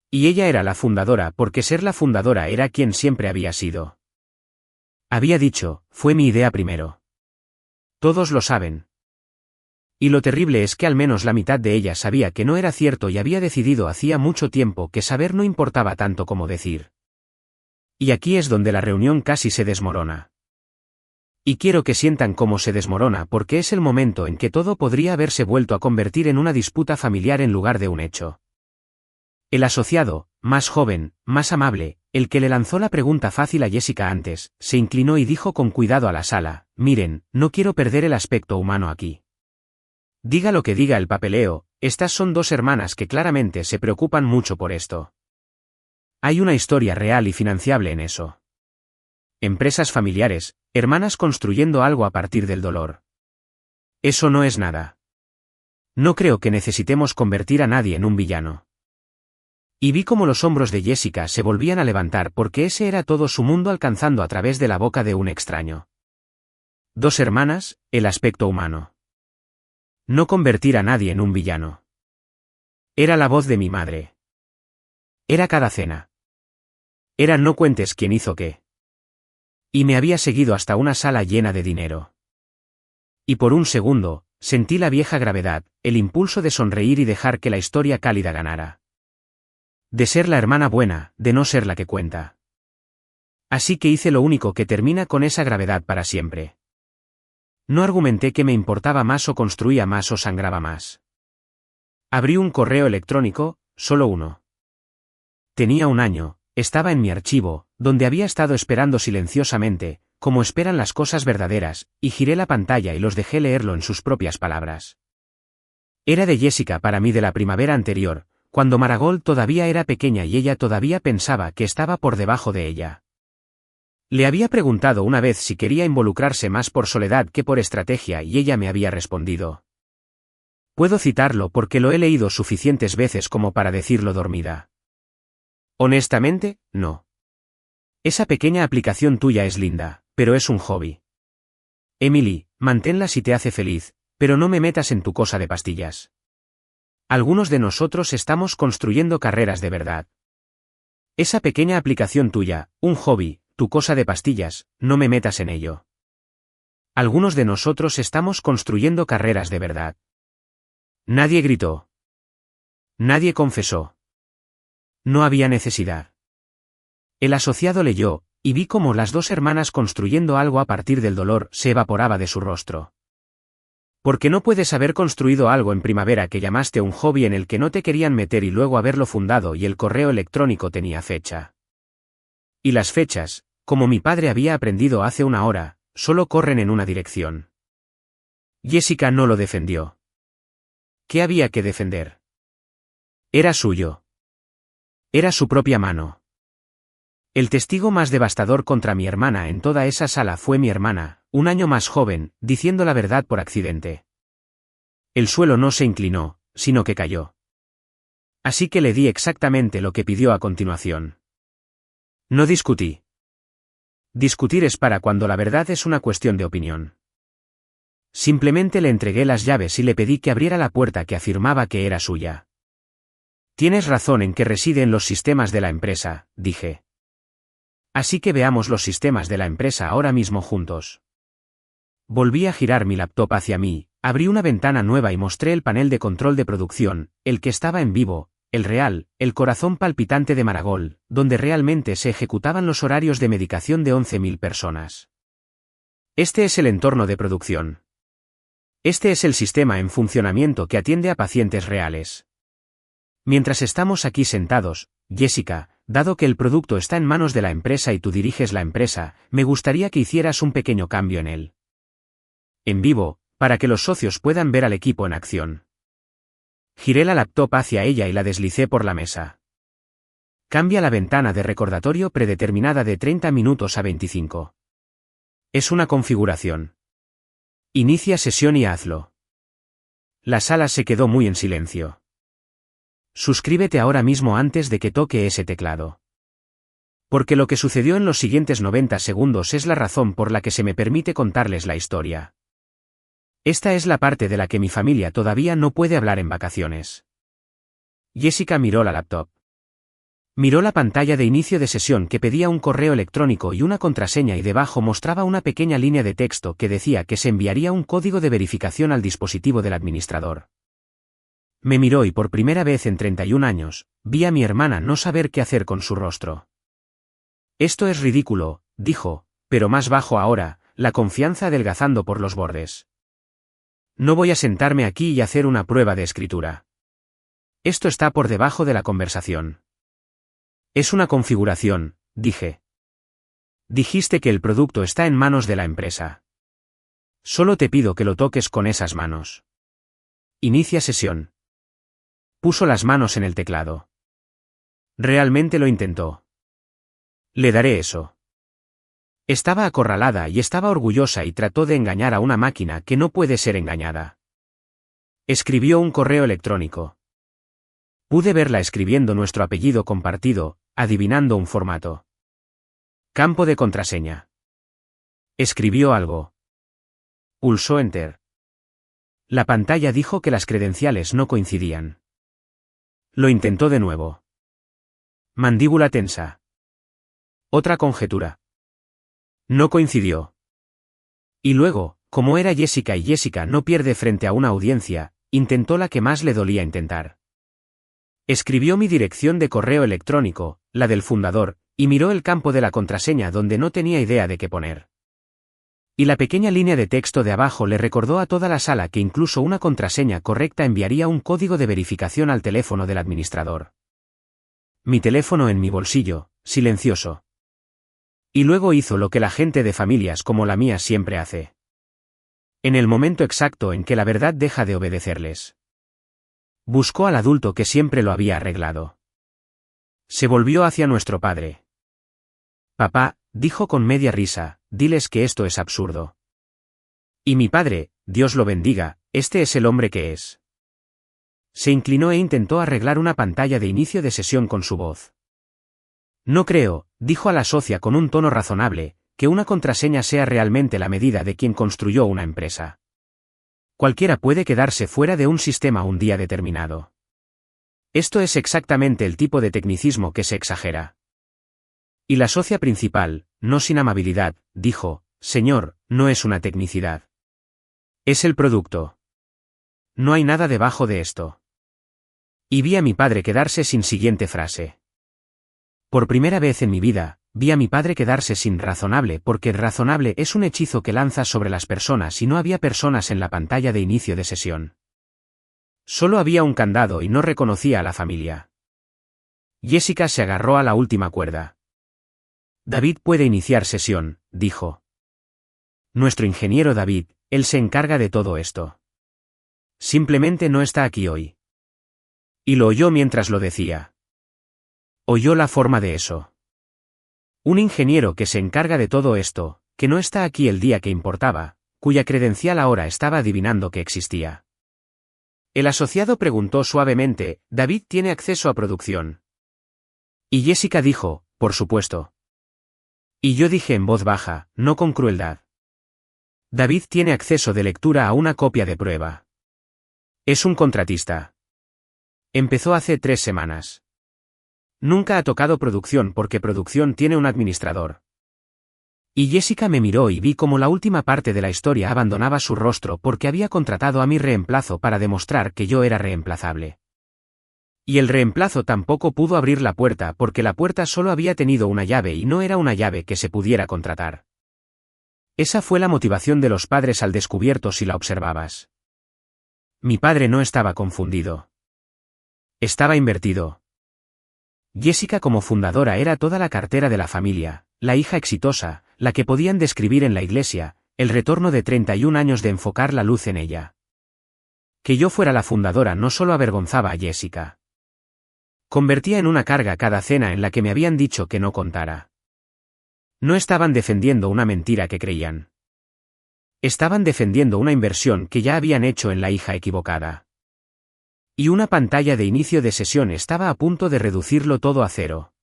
Y ella era la fundadora porque ser la fundadora era quien siempre había sido. Había dicho, fue mi idea primero. Todos lo saben. Y lo terrible es que al menos la mitad de ella sabía que no era cierto y había decidido hacía mucho tiempo que saber no importaba tanto como decir. Y aquí es donde la reunión casi se desmorona. Y quiero que sientan cómo se desmorona porque es el momento en que todo podría haberse vuelto a convertir en una disputa familiar en lugar de un hecho. El asociado, más joven, más amable, el que le lanzó la pregunta fácil a Jessica antes, se inclinó y dijo con cuidado a la sala: miren, no quiero perder el aspecto humano aquí. Diga lo que diga el papeleo, estas son dos hermanas que claramente se preocupan mucho por esto. Hay una historia real y financiable en eso. Empresas familiares, hermanas construyendo algo a partir del dolor. Eso no es nada. No creo que necesitemos convertir a nadie en un villano. Y vi cómo los hombros de Jessica se volvían a levantar porque ese era todo su mundo alcanzando a través de la boca de un extraño. Dos hermanas, el aspecto humano. No convertir a nadie en un villano. Era la voz de mi madre. Era cada cena. Era no cuentes quién hizo qué. Y me había seguido hasta una sala llena de dinero. Y por un segundo, sentí la vieja gravedad, el impulso de sonreír y dejar que la historia cálida ganara. De ser la hermana buena, de no ser la que cuenta. Así que hice lo único que termina con esa gravedad para siempre. No argumenté que me importaba más o construía más o sangraba más. Abrí un correo electrónico, solo uno. Tenía 1 año, estaba en mi archivo, donde había estado esperando silenciosamente, como esperan las cosas verdaderas, y giré la pantalla y los dejé leerlo en sus propias palabras. Era de Jessica para mí de la primavera anterior, cuando Marigold todavía era pequeña y ella todavía pensaba que estaba por debajo de ella. Le había preguntado una vez si quería involucrarse más por soledad que por estrategia y ella me había respondido. Puedo citarlo porque lo he leído suficientes veces como para decirlo dormida. Honestamente, no. Esa pequeña aplicación tuya es linda, pero es un hobby. Emily, manténla si te hace feliz, pero no me metas en tu cosa de pastillas. Algunos de nosotros estamos construyendo carreras de verdad. Esa pequeña aplicación tuya, un hobby, tu cosa de pastillas, no me metas en ello. Algunos de nosotros estamos construyendo carreras de verdad. Nadie gritó. Nadie confesó. No había necesidad. El asociado leyó, y vi cómo las dos hermanas construyendo algo a partir del dolor se evaporaba de su rostro. Porque no puedes haber construido algo en primavera que llamaste un hobby en el que no te querían meter y luego haberlo fundado y el correo electrónico tenía fecha. Y las fechas, como mi padre había aprendido hace 1 hora, solo corren en una dirección. Jessica no lo defendió. ¿Qué había que defender? Era suyo. Era su propia mano. El testigo más devastador contra mi hermana en toda esa sala fue mi hermana, 1 año más joven, diciendo la verdad por accidente. El suelo no se inclinó, sino que cayó. Así que le di exactamente lo que pidió a continuación. No discutí. Discutir es para cuando la verdad es una cuestión de opinión. Simplemente le entregué las llaves y le pedí que abriera la puerta que afirmaba que era suya. Tienes razón en que reside en los sistemas de la empresa, dije. Así que veamos los sistemas de la empresa ahora mismo juntos. Volví a girar mi laptop hacia mí, abrí una ventana nueva y mostré el panel de control de producción, el que estaba en vivo, el real, el corazón palpitante de Marigold, donde realmente se ejecutaban los horarios de medicación de 11.000 personas. Este es el entorno de producción. Este es el sistema en funcionamiento que atiende a pacientes reales. Mientras estamos aquí sentados, Jessica, dado que el producto está en manos de la empresa y tú diriges la empresa, me gustaría que hicieras un pequeño cambio en él. En vivo, para que los socios puedan ver al equipo en acción. Giré la laptop hacia ella y la deslicé por la mesa. Cambia la ventana de recordatorio predeterminada de 30 minutos a 25. Es una configuración. Inicia sesión y hazlo. La sala se quedó muy en silencio. Suscríbete ahora mismo antes de que toque ese teclado. Porque lo que sucedió en los siguientes 90 segundos es la razón por la que se me permite contarles la historia. Esta es la parte de la que mi familia todavía no puede hablar en vacaciones. Jessica miró la laptop. Miró la pantalla de inicio de sesión que pedía un correo electrónico y una contraseña y debajo mostraba una pequeña línea de texto que decía que se enviaría un código de verificación al dispositivo del administrador. Me miró y por primera vez en 31 años, vi a mi hermana no saber qué hacer con su rostro. Esto es ridículo, dijo, pero más bajo ahora, la confianza adelgazando por los bordes. No voy a sentarme aquí y hacer una prueba de escritura. Esto está por debajo de la conversación. Es una configuración, dije. Dijiste que el producto está en manos de la empresa. Solo te pido que lo toques con esas manos. Inicia sesión. Puso las manos en el teclado. Realmente lo intentó. Le daré eso. Estaba acorralada y estaba orgullosa y trató de engañar a una máquina que no puede ser engañada. Escribió un correo electrónico. Pude verla escribiendo nuestro apellido compartido, adivinando un formato. Campo de contraseña. Escribió algo. Pulsó Enter. La pantalla dijo que las credenciales no coincidían. Lo intentó de nuevo. Mandíbula tensa. Otra conjetura. No coincidió. Y luego, como era Jessica y Jessica no pierde frente a una audiencia, intentó la que más le dolía intentar. Escribió mi dirección de correo electrónico, la del fundador, y miró el campo de la contraseña donde no tenía idea de qué poner. Y la pequeña línea de texto de abajo le recordó a toda la sala que incluso una contraseña correcta enviaría un código de verificación al teléfono del administrador. Mi teléfono en mi bolsillo, silencioso. Y luego hizo lo que la gente de familias como la mía siempre hace. En el momento exacto en que la verdad deja de obedecerles. Buscó al adulto que siempre lo había arreglado. Se volvió hacia nuestro padre. Papá, dijo con media risa, diles que esto es absurdo. Y mi padre, Dios lo bendiga, este es el hombre que es. Se inclinó e intentó arreglar una pantalla de inicio de sesión con su voz. No creo, dijo a la socia con un tono razonable, que una contraseña sea realmente la medida de quien construyó una empresa. Cualquiera puede quedarse fuera de un sistema un día determinado. Esto es exactamente el tipo de tecnicismo que se exagera. Y la socia principal, no sin amabilidad, dijo, señor, no es una tecnicidad. Es el producto. No hay nada debajo de esto. Y vi a mi padre quedarse sin siguiente frase. Por primera vez en mi vida, vi a mi padre quedarse sin razonable porque razonable es un hechizo que lanza sobre las personas y no había personas en la pantalla de inicio de sesión. Solo había un candado y no reconocía a la familia. Jessica se agarró a la última cuerda. David puede iniciar sesión, dijo. Nuestro ingeniero David, él se encarga de todo esto. Simplemente no está aquí hoy. Y lo oyó mientras lo decía. Oyó la forma de eso. Un ingeniero que se encarga de todo esto, que no está aquí el día que importaba, cuya credencial ahora estaba adivinando que existía. El asociado preguntó suavemente, ¿David tiene acceso a producción? Y Jessica dijo, por supuesto. Y yo dije en voz baja, no con crueldad. David tiene acceso de lectura a una copia de prueba. Es un contratista. Empezó hace 3 semanas. Nunca ha tocado producción porque producción tiene un administrador. Y Jessica me miró y vi como la última parte de la historia abandonaba su rostro porque había contratado a mi reemplazo para demostrar que yo era reemplazable. Y el reemplazo tampoco pudo abrir la puerta porque la puerta solo había tenido una llave y no era una llave que se pudiera contratar. Esa fue la motivación de los padres al descubierto si la observabas. Mi padre no estaba confundido. Estaba invertido. Jessica como fundadora era toda la cartera de la familia, la hija exitosa, la que podían describir en la iglesia, el retorno de 31 años de enfocar la luz en ella. Que yo fuera la fundadora no solo avergonzaba a Jessica. Convertía en una carga cada cena en la que me habían dicho que no contara. No estaban defendiendo una mentira que creían. Estaban defendiendo una inversión que ya habían hecho en la hija equivocada. Y una pantalla de inicio de sesión estaba a punto de reducirlo todo a cero.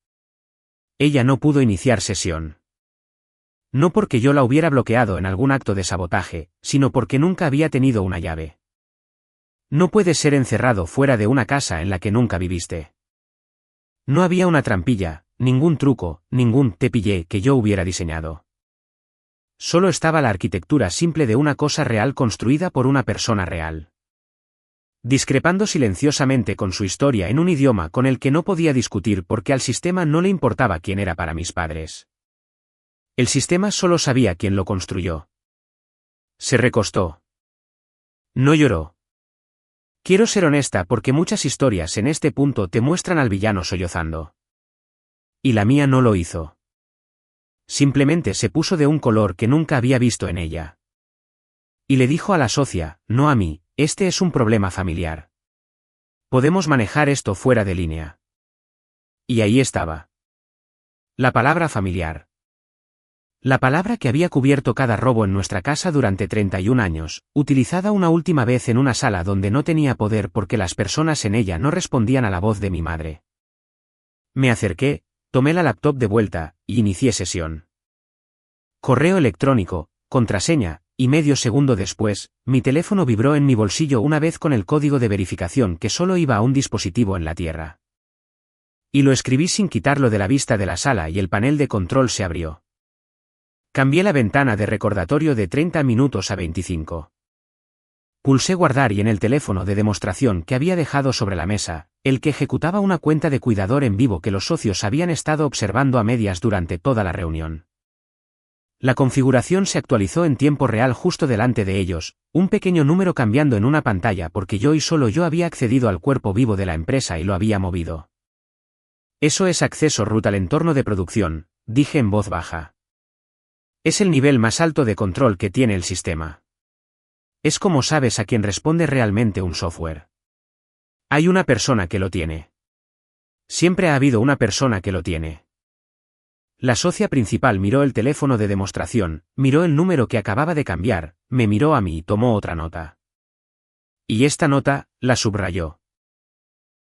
Ella no pudo iniciar sesión. No porque yo la hubiera bloqueado en algún acto de sabotaje, sino porque nunca había tenido una llave. No puedes ser encerrado fuera de una casa en la que nunca viviste. No había una trampilla, ningún truco, ningún te pillé que yo hubiera diseñado. Solo estaba la arquitectura simple de una cosa real construida por una persona real. Discrepando silenciosamente con su historia en un idioma con el que no podía discutir porque al sistema no le importaba quién era para mis padres. El sistema solo sabía quién lo construyó. Se recostó. No lloró. Quiero ser honesta porque muchas historias en este punto te muestran al villano sollozando. Y la mía no lo hizo. Simplemente se puso de un color que nunca había visto en ella. Y le dijo a la socia, no a mí, este es un problema familiar. Podemos manejar esto fuera de línea. Y ahí estaba. La palabra familiar. La palabra que había cubierto cada robo en nuestra casa durante 31 años, utilizada una última vez en una sala donde no tenía poder porque las personas en ella no respondían a la voz de mi madre. Me acerqué, tomé la laptop de vuelta, y inicié sesión. Correo electrónico, contraseña, y medio segundo después, mi teléfono vibró en mi bolsillo una vez con el código de verificación que solo iba a un dispositivo en la Tierra. Y lo escribí sin quitarlo de la vista de la sala y el panel de control se abrió. Cambié la ventana de recordatorio de 30 minutos a 25. Pulsé guardar y en el teléfono de demostración que había dejado sobre la mesa, el que ejecutaba una cuenta de cuidador en vivo que los socios habían estado observando a medias durante toda la reunión. La configuración se actualizó en tiempo real justo delante de ellos, un pequeño número cambiando en una pantalla porque yo y solo yo había accedido al cuerpo vivo de la empresa y lo había movido. Eso es acceso root al entorno de producción, dije en voz baja. Es el nivel más alto de control que tiene el sistema. Es como sabes a quién responde realmente un software. Hay una persona que lo tiene. Siempre ha habido una persona que lo tiene. La socia principal miró el teléfono de demostración, miró el número que acababa de cambiar, me miró a mí y tomó otra nota. Y esta nota, la subrayó.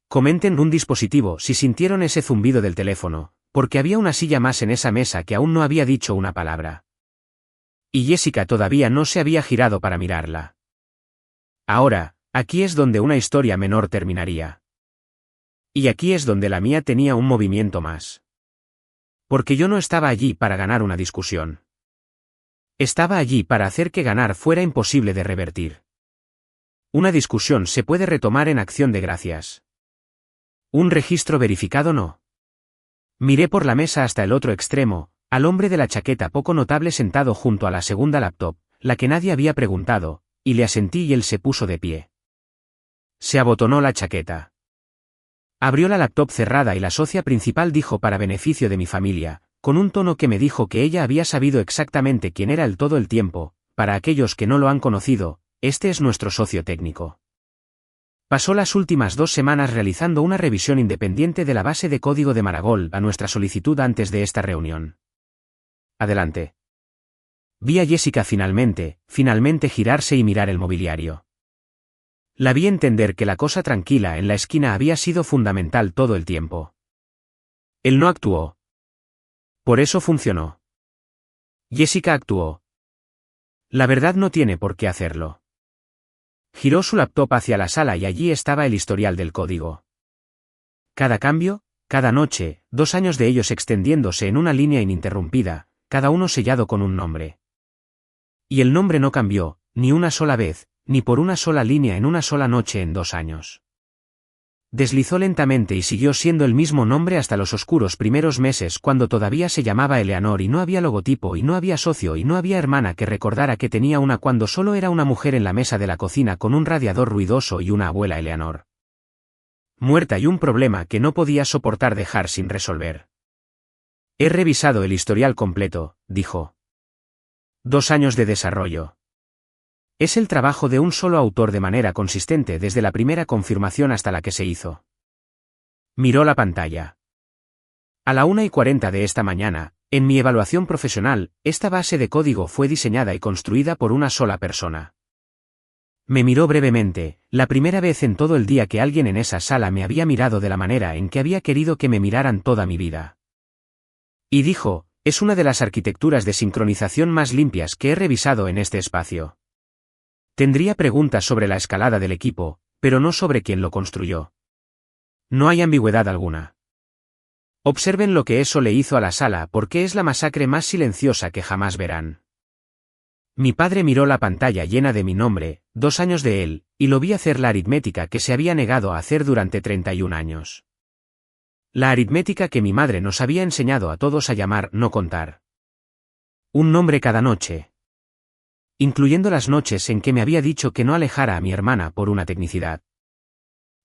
Comenten un dispositivo si sintieron ese zumbido del teléfono, porque había una silla más en esa mesa que aún no había dicho una palabra. Y Jessica todavía no se había girado para mirarla. Ahora, aquí es donde una historia menor terminaría. Y aquí es donde la mía tenía un movimiento más. Porque yo no estaba allí para ganar una discusión. Estaba allí para hacer que ganar fuera imposible de revertir. Una discusión se puede retomar en acción de gracias. Un registro verificado no. Miré por la mesa hasta el otro extremo, al hombre de la chaqueta poco notable sentado junto a la segunda laptop, la que nadie había preguntado, y le asentí y él se puso de pie. Se abotonó la chaqueta. Abrió la laptop cerrada y la socia principal dijo para beneficio de mi familia, con un tono que me dijo que ella había sabido exactamente quién era él todo el tiempo, para aquellos que no lo han conocido, este es nuestro socio técnico. Pasó las últimas 2 semanas realizando una revisión independiente de la base de código de Maragol a nuestra solicitud antes de esta reunión. Adelante. Vi a Jessica finalmente girarse y mirar el mobiliario. La vi entender que la cosa tranquila en la esquina había sido fundamental todo el tiempo. Él no actuó. Por eso funcionó. Jessica actuó. La verdad no tiene por qué hacerlo. Giró su laptop hacia la sala y allí estaba el historial del código. Cada cambio, cada noche, 2 años de ellos extendiéndose en una línea ininterrumpida, cada uno sellado con un nombre. Y el nombre no cambió, ni una sola vez, ni por una sola línea en una sola noche en 2 años. Deslizó lentamente y siguió siendo el mismo nombre hasta los oscuros primeros meses cuando todavía se llamaba Eleanor y no había logotipo y no había socio y no había hermana que recordara que tenía una cuando solo era una mujer en la mesa de la cocina con un radiador ruidoso y una abuela Eleanor muerta y un problema que no podía soportar dejar sin resolver. He revisado el historial completo, dijo. 2 años de desarrollo. Es el trabajo de un solo autor de manera consistente desde la primera confirmación hasta la que se hizo. Miró la pantalla. A la 1:40 de esta mañana, en mi evaluación profesional, esta base de código fue diseñada y construida por una sola persona. Me miró brevemente, la primera vez en todo el día que alguien en esa sala me había mirado de la manera en que había querido que me miraran toda mi vida. Y dijo, es una de las arquitecturas de sincronización más limpias que he revisado en este espacio. Tendría preguntas sobre la escalada del equipo, pero no sobre quién lo construyó. No hay ambigüedad alguna. Observen lo que eso le hizo a la sala porque es la masacre más silenciosa que jamás verán. Mi padre miró la pantalla llena de mi nombre, 2 años de él, y lo vi hacer la aritmética que se había negado a hacer durante 31 años. La aritmética que mi madre nos había enseñado a todos a llamar no contar. Un nombre cada noche. Incluyendo las noches en que me había dicho que no alejara a mi hermana por una tecnicidad.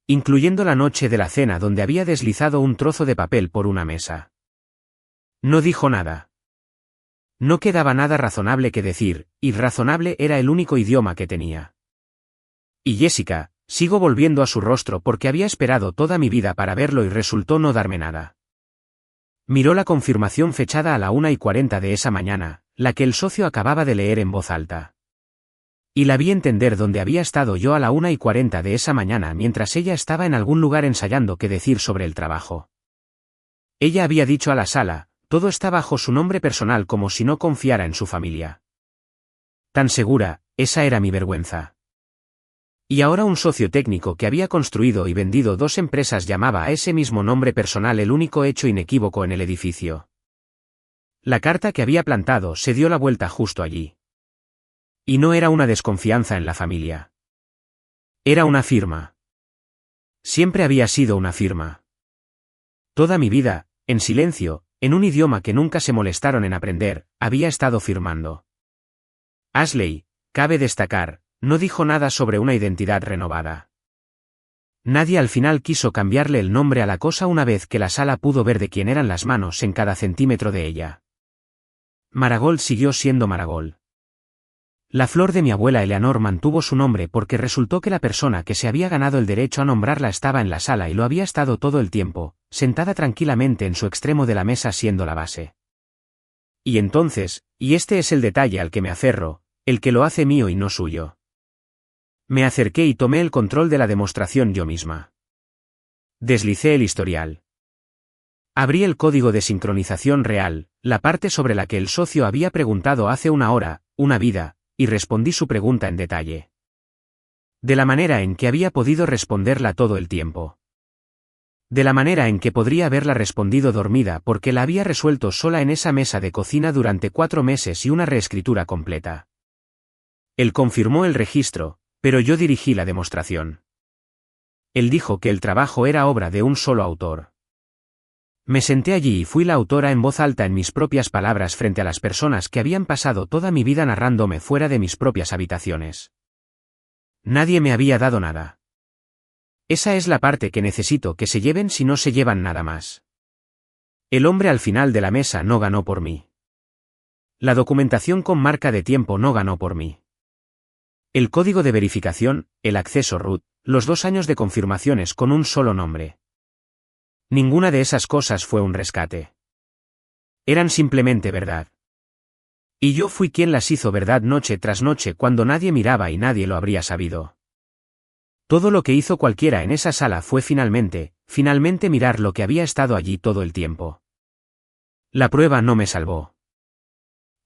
Incluyendo la noche de la cena donde había deslizado un trozo de papel por una mesa. No dijo nada. No quedaba nada razonable que decir, y razonable era el único idioma que tenía. Y Jessica, sigo volviendo a su rostro porque había esperado toda mi vida para verlo y resultó no darme nada. Miró la confirmación fechada a la 1:40 de esa mañana, la que el socio acababa de leer en voz alta. Y la vi entender dónde había estado yo a la 1:40 de esa mañana mientras ella estaba en algún lugar ensayando qué decir sobre el trabajo. Ella había dicho a la sala, todo está bajo su nombre personal como si no confiara en su familia. Tan segura, esa era mi vergüenza. Y ahora un socio técnico que había construido y vendido 2 empresas llamaba a ese mismo nombre personal el único hecho inequívoco en el edificio. La carta que había plantado se dio la vuelta justo allí. Y no era una desconfianza en la familia. Era una firma. Siempre había sido una firma. Toda mi vida, en silencio, en un idioma que nunca se molestaron en aprender, había estado firmando. Ashley, cabe destacar, no dijo nada sobre una identidad renovada. Nadie al final quiso cambiarle el nombre a la cosa una vez que la sala pudo ver de quién eran las manos en cada centímetro de ella. Marigold siguió siendo Marigold. La flor de mi abuela Eleanor mantuvo su nombre porque resultó que la persona que se había ganado el derecho a nombrarla estaba en la sala y lo había estado todo el tiempo, sentada tranquilamente en su extremo de la mesa siendo la base. Y entonces, y este es el detalle al que me aferro, el que lo hace mío y no suyo. Me acerqué y tomé el control de la demostración yo misma. Deslicé el historial. Abrí el código de sincronización real, la parte sobre la que el socio había preguntado hace una hora, una vida, y respondí su pregunta en detalle. De la manera en que había podido responderla todo el tiempo. De la manera en que podría haberla respondido dormida porque la había resuelto sola en esa mesa de cocina durante 4 meses y una reescritura completa. Él confirmó el registro, pero yo dirigí la demostración. Él dijo que el trabajo era obra de un solo autor. Me senté allí y fui la autora en voz alta en mis propias palabras frente a las personas que habían pasado toda mi vida narrándome fuera de mis propias habitaciones. Nadie me había dado nada. Esa es la parte que necesito que se lleven si no se llevan nada más. El hombre al final de la mesa no ganó por mí. La documentación con marca de tiempo no ganó por mí. El código de verificación, el acceso root, los 2 años de confirmaciones con un solo nombre. Ninguna de esas cosas fue un rescate. Eran simplemente verdad. Y yo fui quien las hizo verdad noche tras noche cuando nadie miraba y nadie lo habría sabido. Todo lo que hizo cualquiera en esa sala fue finalmente mirar lo que había estado allí todo el tiempo. La prueba no me salvó.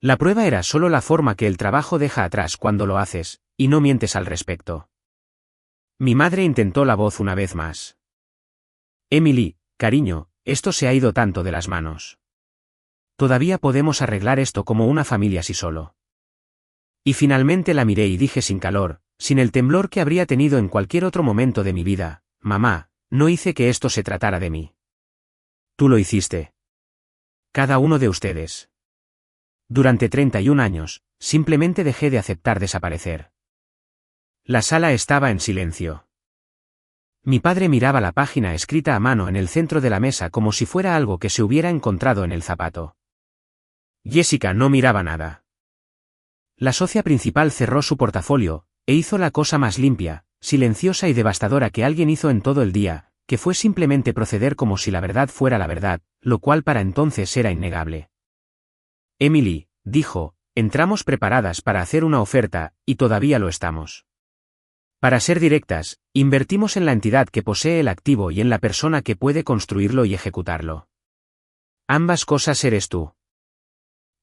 La prueba era solo la forma que el trabajo deja atrás cuando lo haces, y no mientes al respecto. Mi madre intentó la voz una vez más. Emily, cariño, esto se ha ido tanto de las manos. Todavía podemos arreglar esto como una familia si solo. Y finalmente la miré y dije sin calor, sin el temblor que habría tenido en cualquier otro momento de mi vida, mamá, no hice que esto se tratara de mí. Tú lo hiciste. Cada uno de ustedes. Durante 31 años, simplemente dejé de aceptar desaparecer. La sala estaba en silencio. Mi padre miraba la página escrita a mano en el centro de la mesa como si fuera algo que se hubiera encontrado en el zapato. Jessica no miraba nada. La socia principal cerró su portafolio, e hizo la cosa más limpia, silenciosa y devastadora que alguien hizo en todo el día, que fue simplemente proceder como si la verdad fuera la verdad, lo cual para entonces era innegable. Emily, dijo, entramos preparadas para hacer una oferta, y todavía lo estamos. Para ser directas, invertimos en la entidad que posee el activo y en la persona que puede construirlo y ejecutarlo. Ambas cosas eres tú.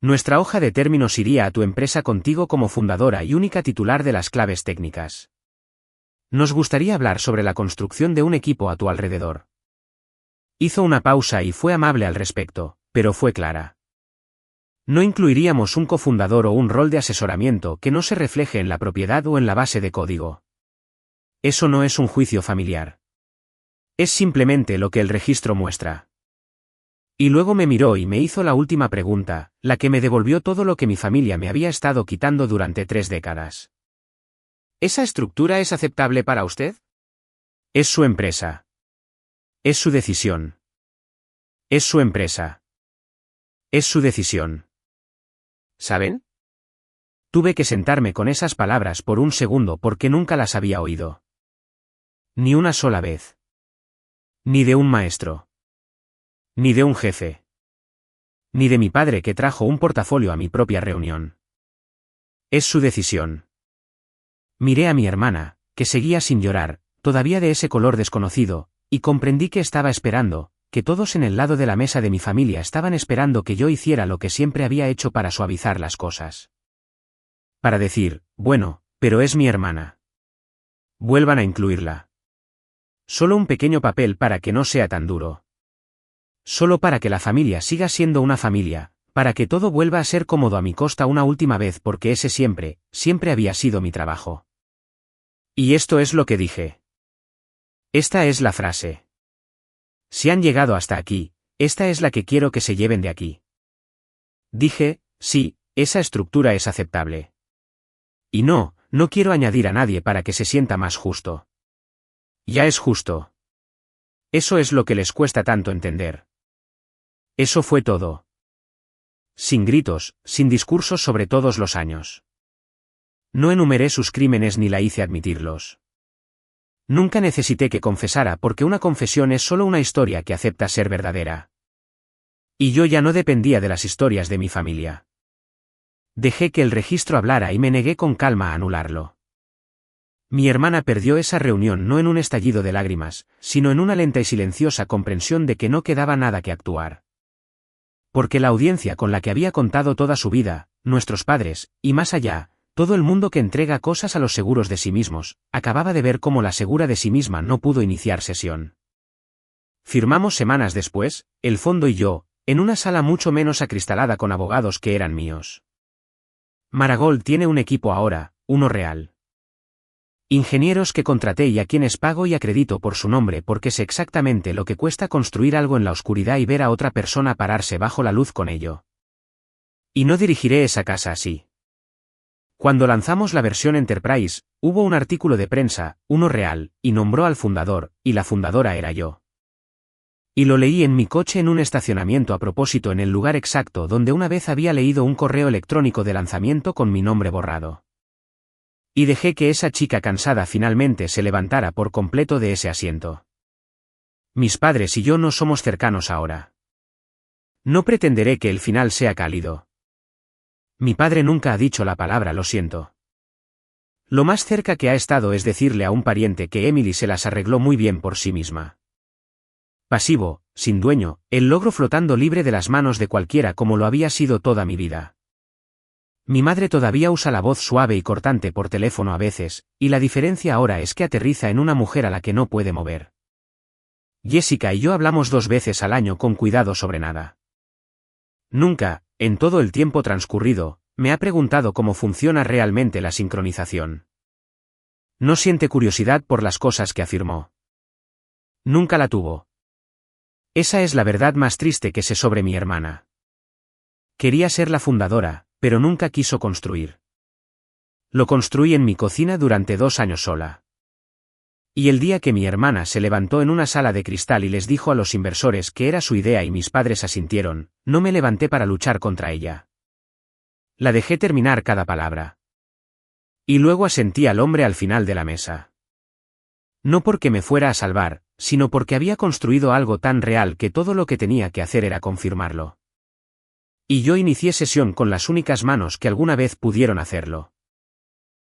Nuestra hoja de términos iría a tu empresa contigo como fundadora y única titular de las claves técnicas. Nos gustaría hablar sobre la construcción de un equipo a tu alrededor. Hizo una pausa y fue amable al respecto, pero fue clara. No incluiríamos un cofundador o un rol de asesoramiento que no se refleje en la propiedad o en la base de código. Eso no es un juicio familiar. Es simplemente lo que el registro muestra. Y luego me miró y me hizo la última pregunta, la que me devolvió todo lo que mi familia me había estado quitando durante 3 décadas. ¿Esa estructura es aceptable para usted? Es su empresa. Es su decisión. Es su empresa. Es su decisión. ¿Saben? Tuve que sentarme con esas palabras por un segundo porque nunca las había oído. Ni una sola vez. Ni de un maestro. Ni de un jefe. Ni de mi padre que trajo un portafolio a mi propia reunión. Es su decisión. Miré a mi hermana, que seguía sin llorar, todavía de ese color desconocido, y comprendí que estaba esperando, que todos en el lado de la mesa de mi familia estaban esperando que yo hiciera lo que siempre había hecho para suavizar las cosas. Para decir, bueno, pero es mi hermana. Vuelvan a incluirla. Solo un pequeño papel para que no sea tan duro. Solo para que la familia siga siendo una familia, para que todo vuelva a ser cómodo a mi costa una última vez porque ese siempre, siempre había sido mi trabajo. Y esto es lo que dije. Esta es la frase. Si han llegado hasta aquí, esta es la que quiero que se lleven de aquí. Dije, sí, esa estructura es aceptable. Y no, no quiero añadir a nadie para que se sienta más justo. Ya es justo. Eso es lo que les cuesta tanto entender. Eso fue todo. Sin gritos, sin discursos sobre todos los años. No enumeré sus crímenes ni la hice admitirlos. Nunca necesité que confesara porque una confesión es solo una historia que acepta ser verdadera. Y yo ya no dependía de las historias de mi familia. Dejé que el registro hablara y me negué con calma a anularlo. Mi hermana perdió esa reunión no en un estallido de lágrimas, sino en una lenta y silenciosa comprensión de que no quedaba nada que actuar. Porque la audiencia con la que había contado toda su vida, nuestros padres, y más allá, todo el mundo que entrega cosas a los seguros de sí mismos, acababa de ver cómo la segura de sí misma no pudo iniciar sesión. Firmamos semanas después, el fondo y yo, en una sala mucho menos acristalada con abogados que eran míos. Maragall tiene un equipo ahora, uno real. Ingenieros que contraté y a quienes pago y acredito por su nombre porque sé exactamente lo que cuesta construir algo en la oscuridad y ver a otra persona pararse bajo la luz con ello. Y no dirigiré esa casa así. Cuando lanzamos la versión Enterprise, hubo un artículo de prensa, uno real, y nombró al fundador, y la fundadora era yo. Y lo leí en mi coche en un estacionamiento a propósito en el lugar exacto donde una vez había leído un correo electrónico de lanzamiento con mi nombre borrado. Y dejé que esa chica cansada finalmente se levantara por completo de ese asiento. Mis padres y yo no somos cercanos ahora. No pretenderé que el final sea cálido. Mi padre nunca ha dicho la palabra lo siento. Lo más cerca que ha estado es decirle a un pariente que Emily se las arregló muy bien por sí misma. Pasivo, sin dueño, el logro flotando libre de las manos de cualquiera como lo había sido toda mi vida. Mi madre todavía usa la voz suave y cortante por teléfono a veces, y la diferencia ahora es que aterriza en una mujer a la que no puede mover. Jessica y yo hablamos 2 veces al año con cuidado sobre nada. Nunca, en todo el tiempo transcurrido, me ha preguntado cómo funciona realmente la sincronización. No siente curiosidad por las cosas que afirmó. Nunca la tuvo. Esa es la verdad más triste que sé sobre mi hermana. Quería ser la fundadora, pero nunca quiso construir. Lo construí en mi cocina durante 2 años sola. Y el día que mi hermana se levantó en una sala de cristal y les dijo a los inversores que era su idea y mis padres asintieron, no me levanté para luchar contra ella. La dejé terminar cada palabra. Y luego asentí al hombre al final de la mesa. No porque me fuera a salvar, sino porque había construido algo tan real que todo lo que tenía que hacer era confirmarlo. Y yo inicié sesión con las únicas manos que alguna vez pudieron hacerlo.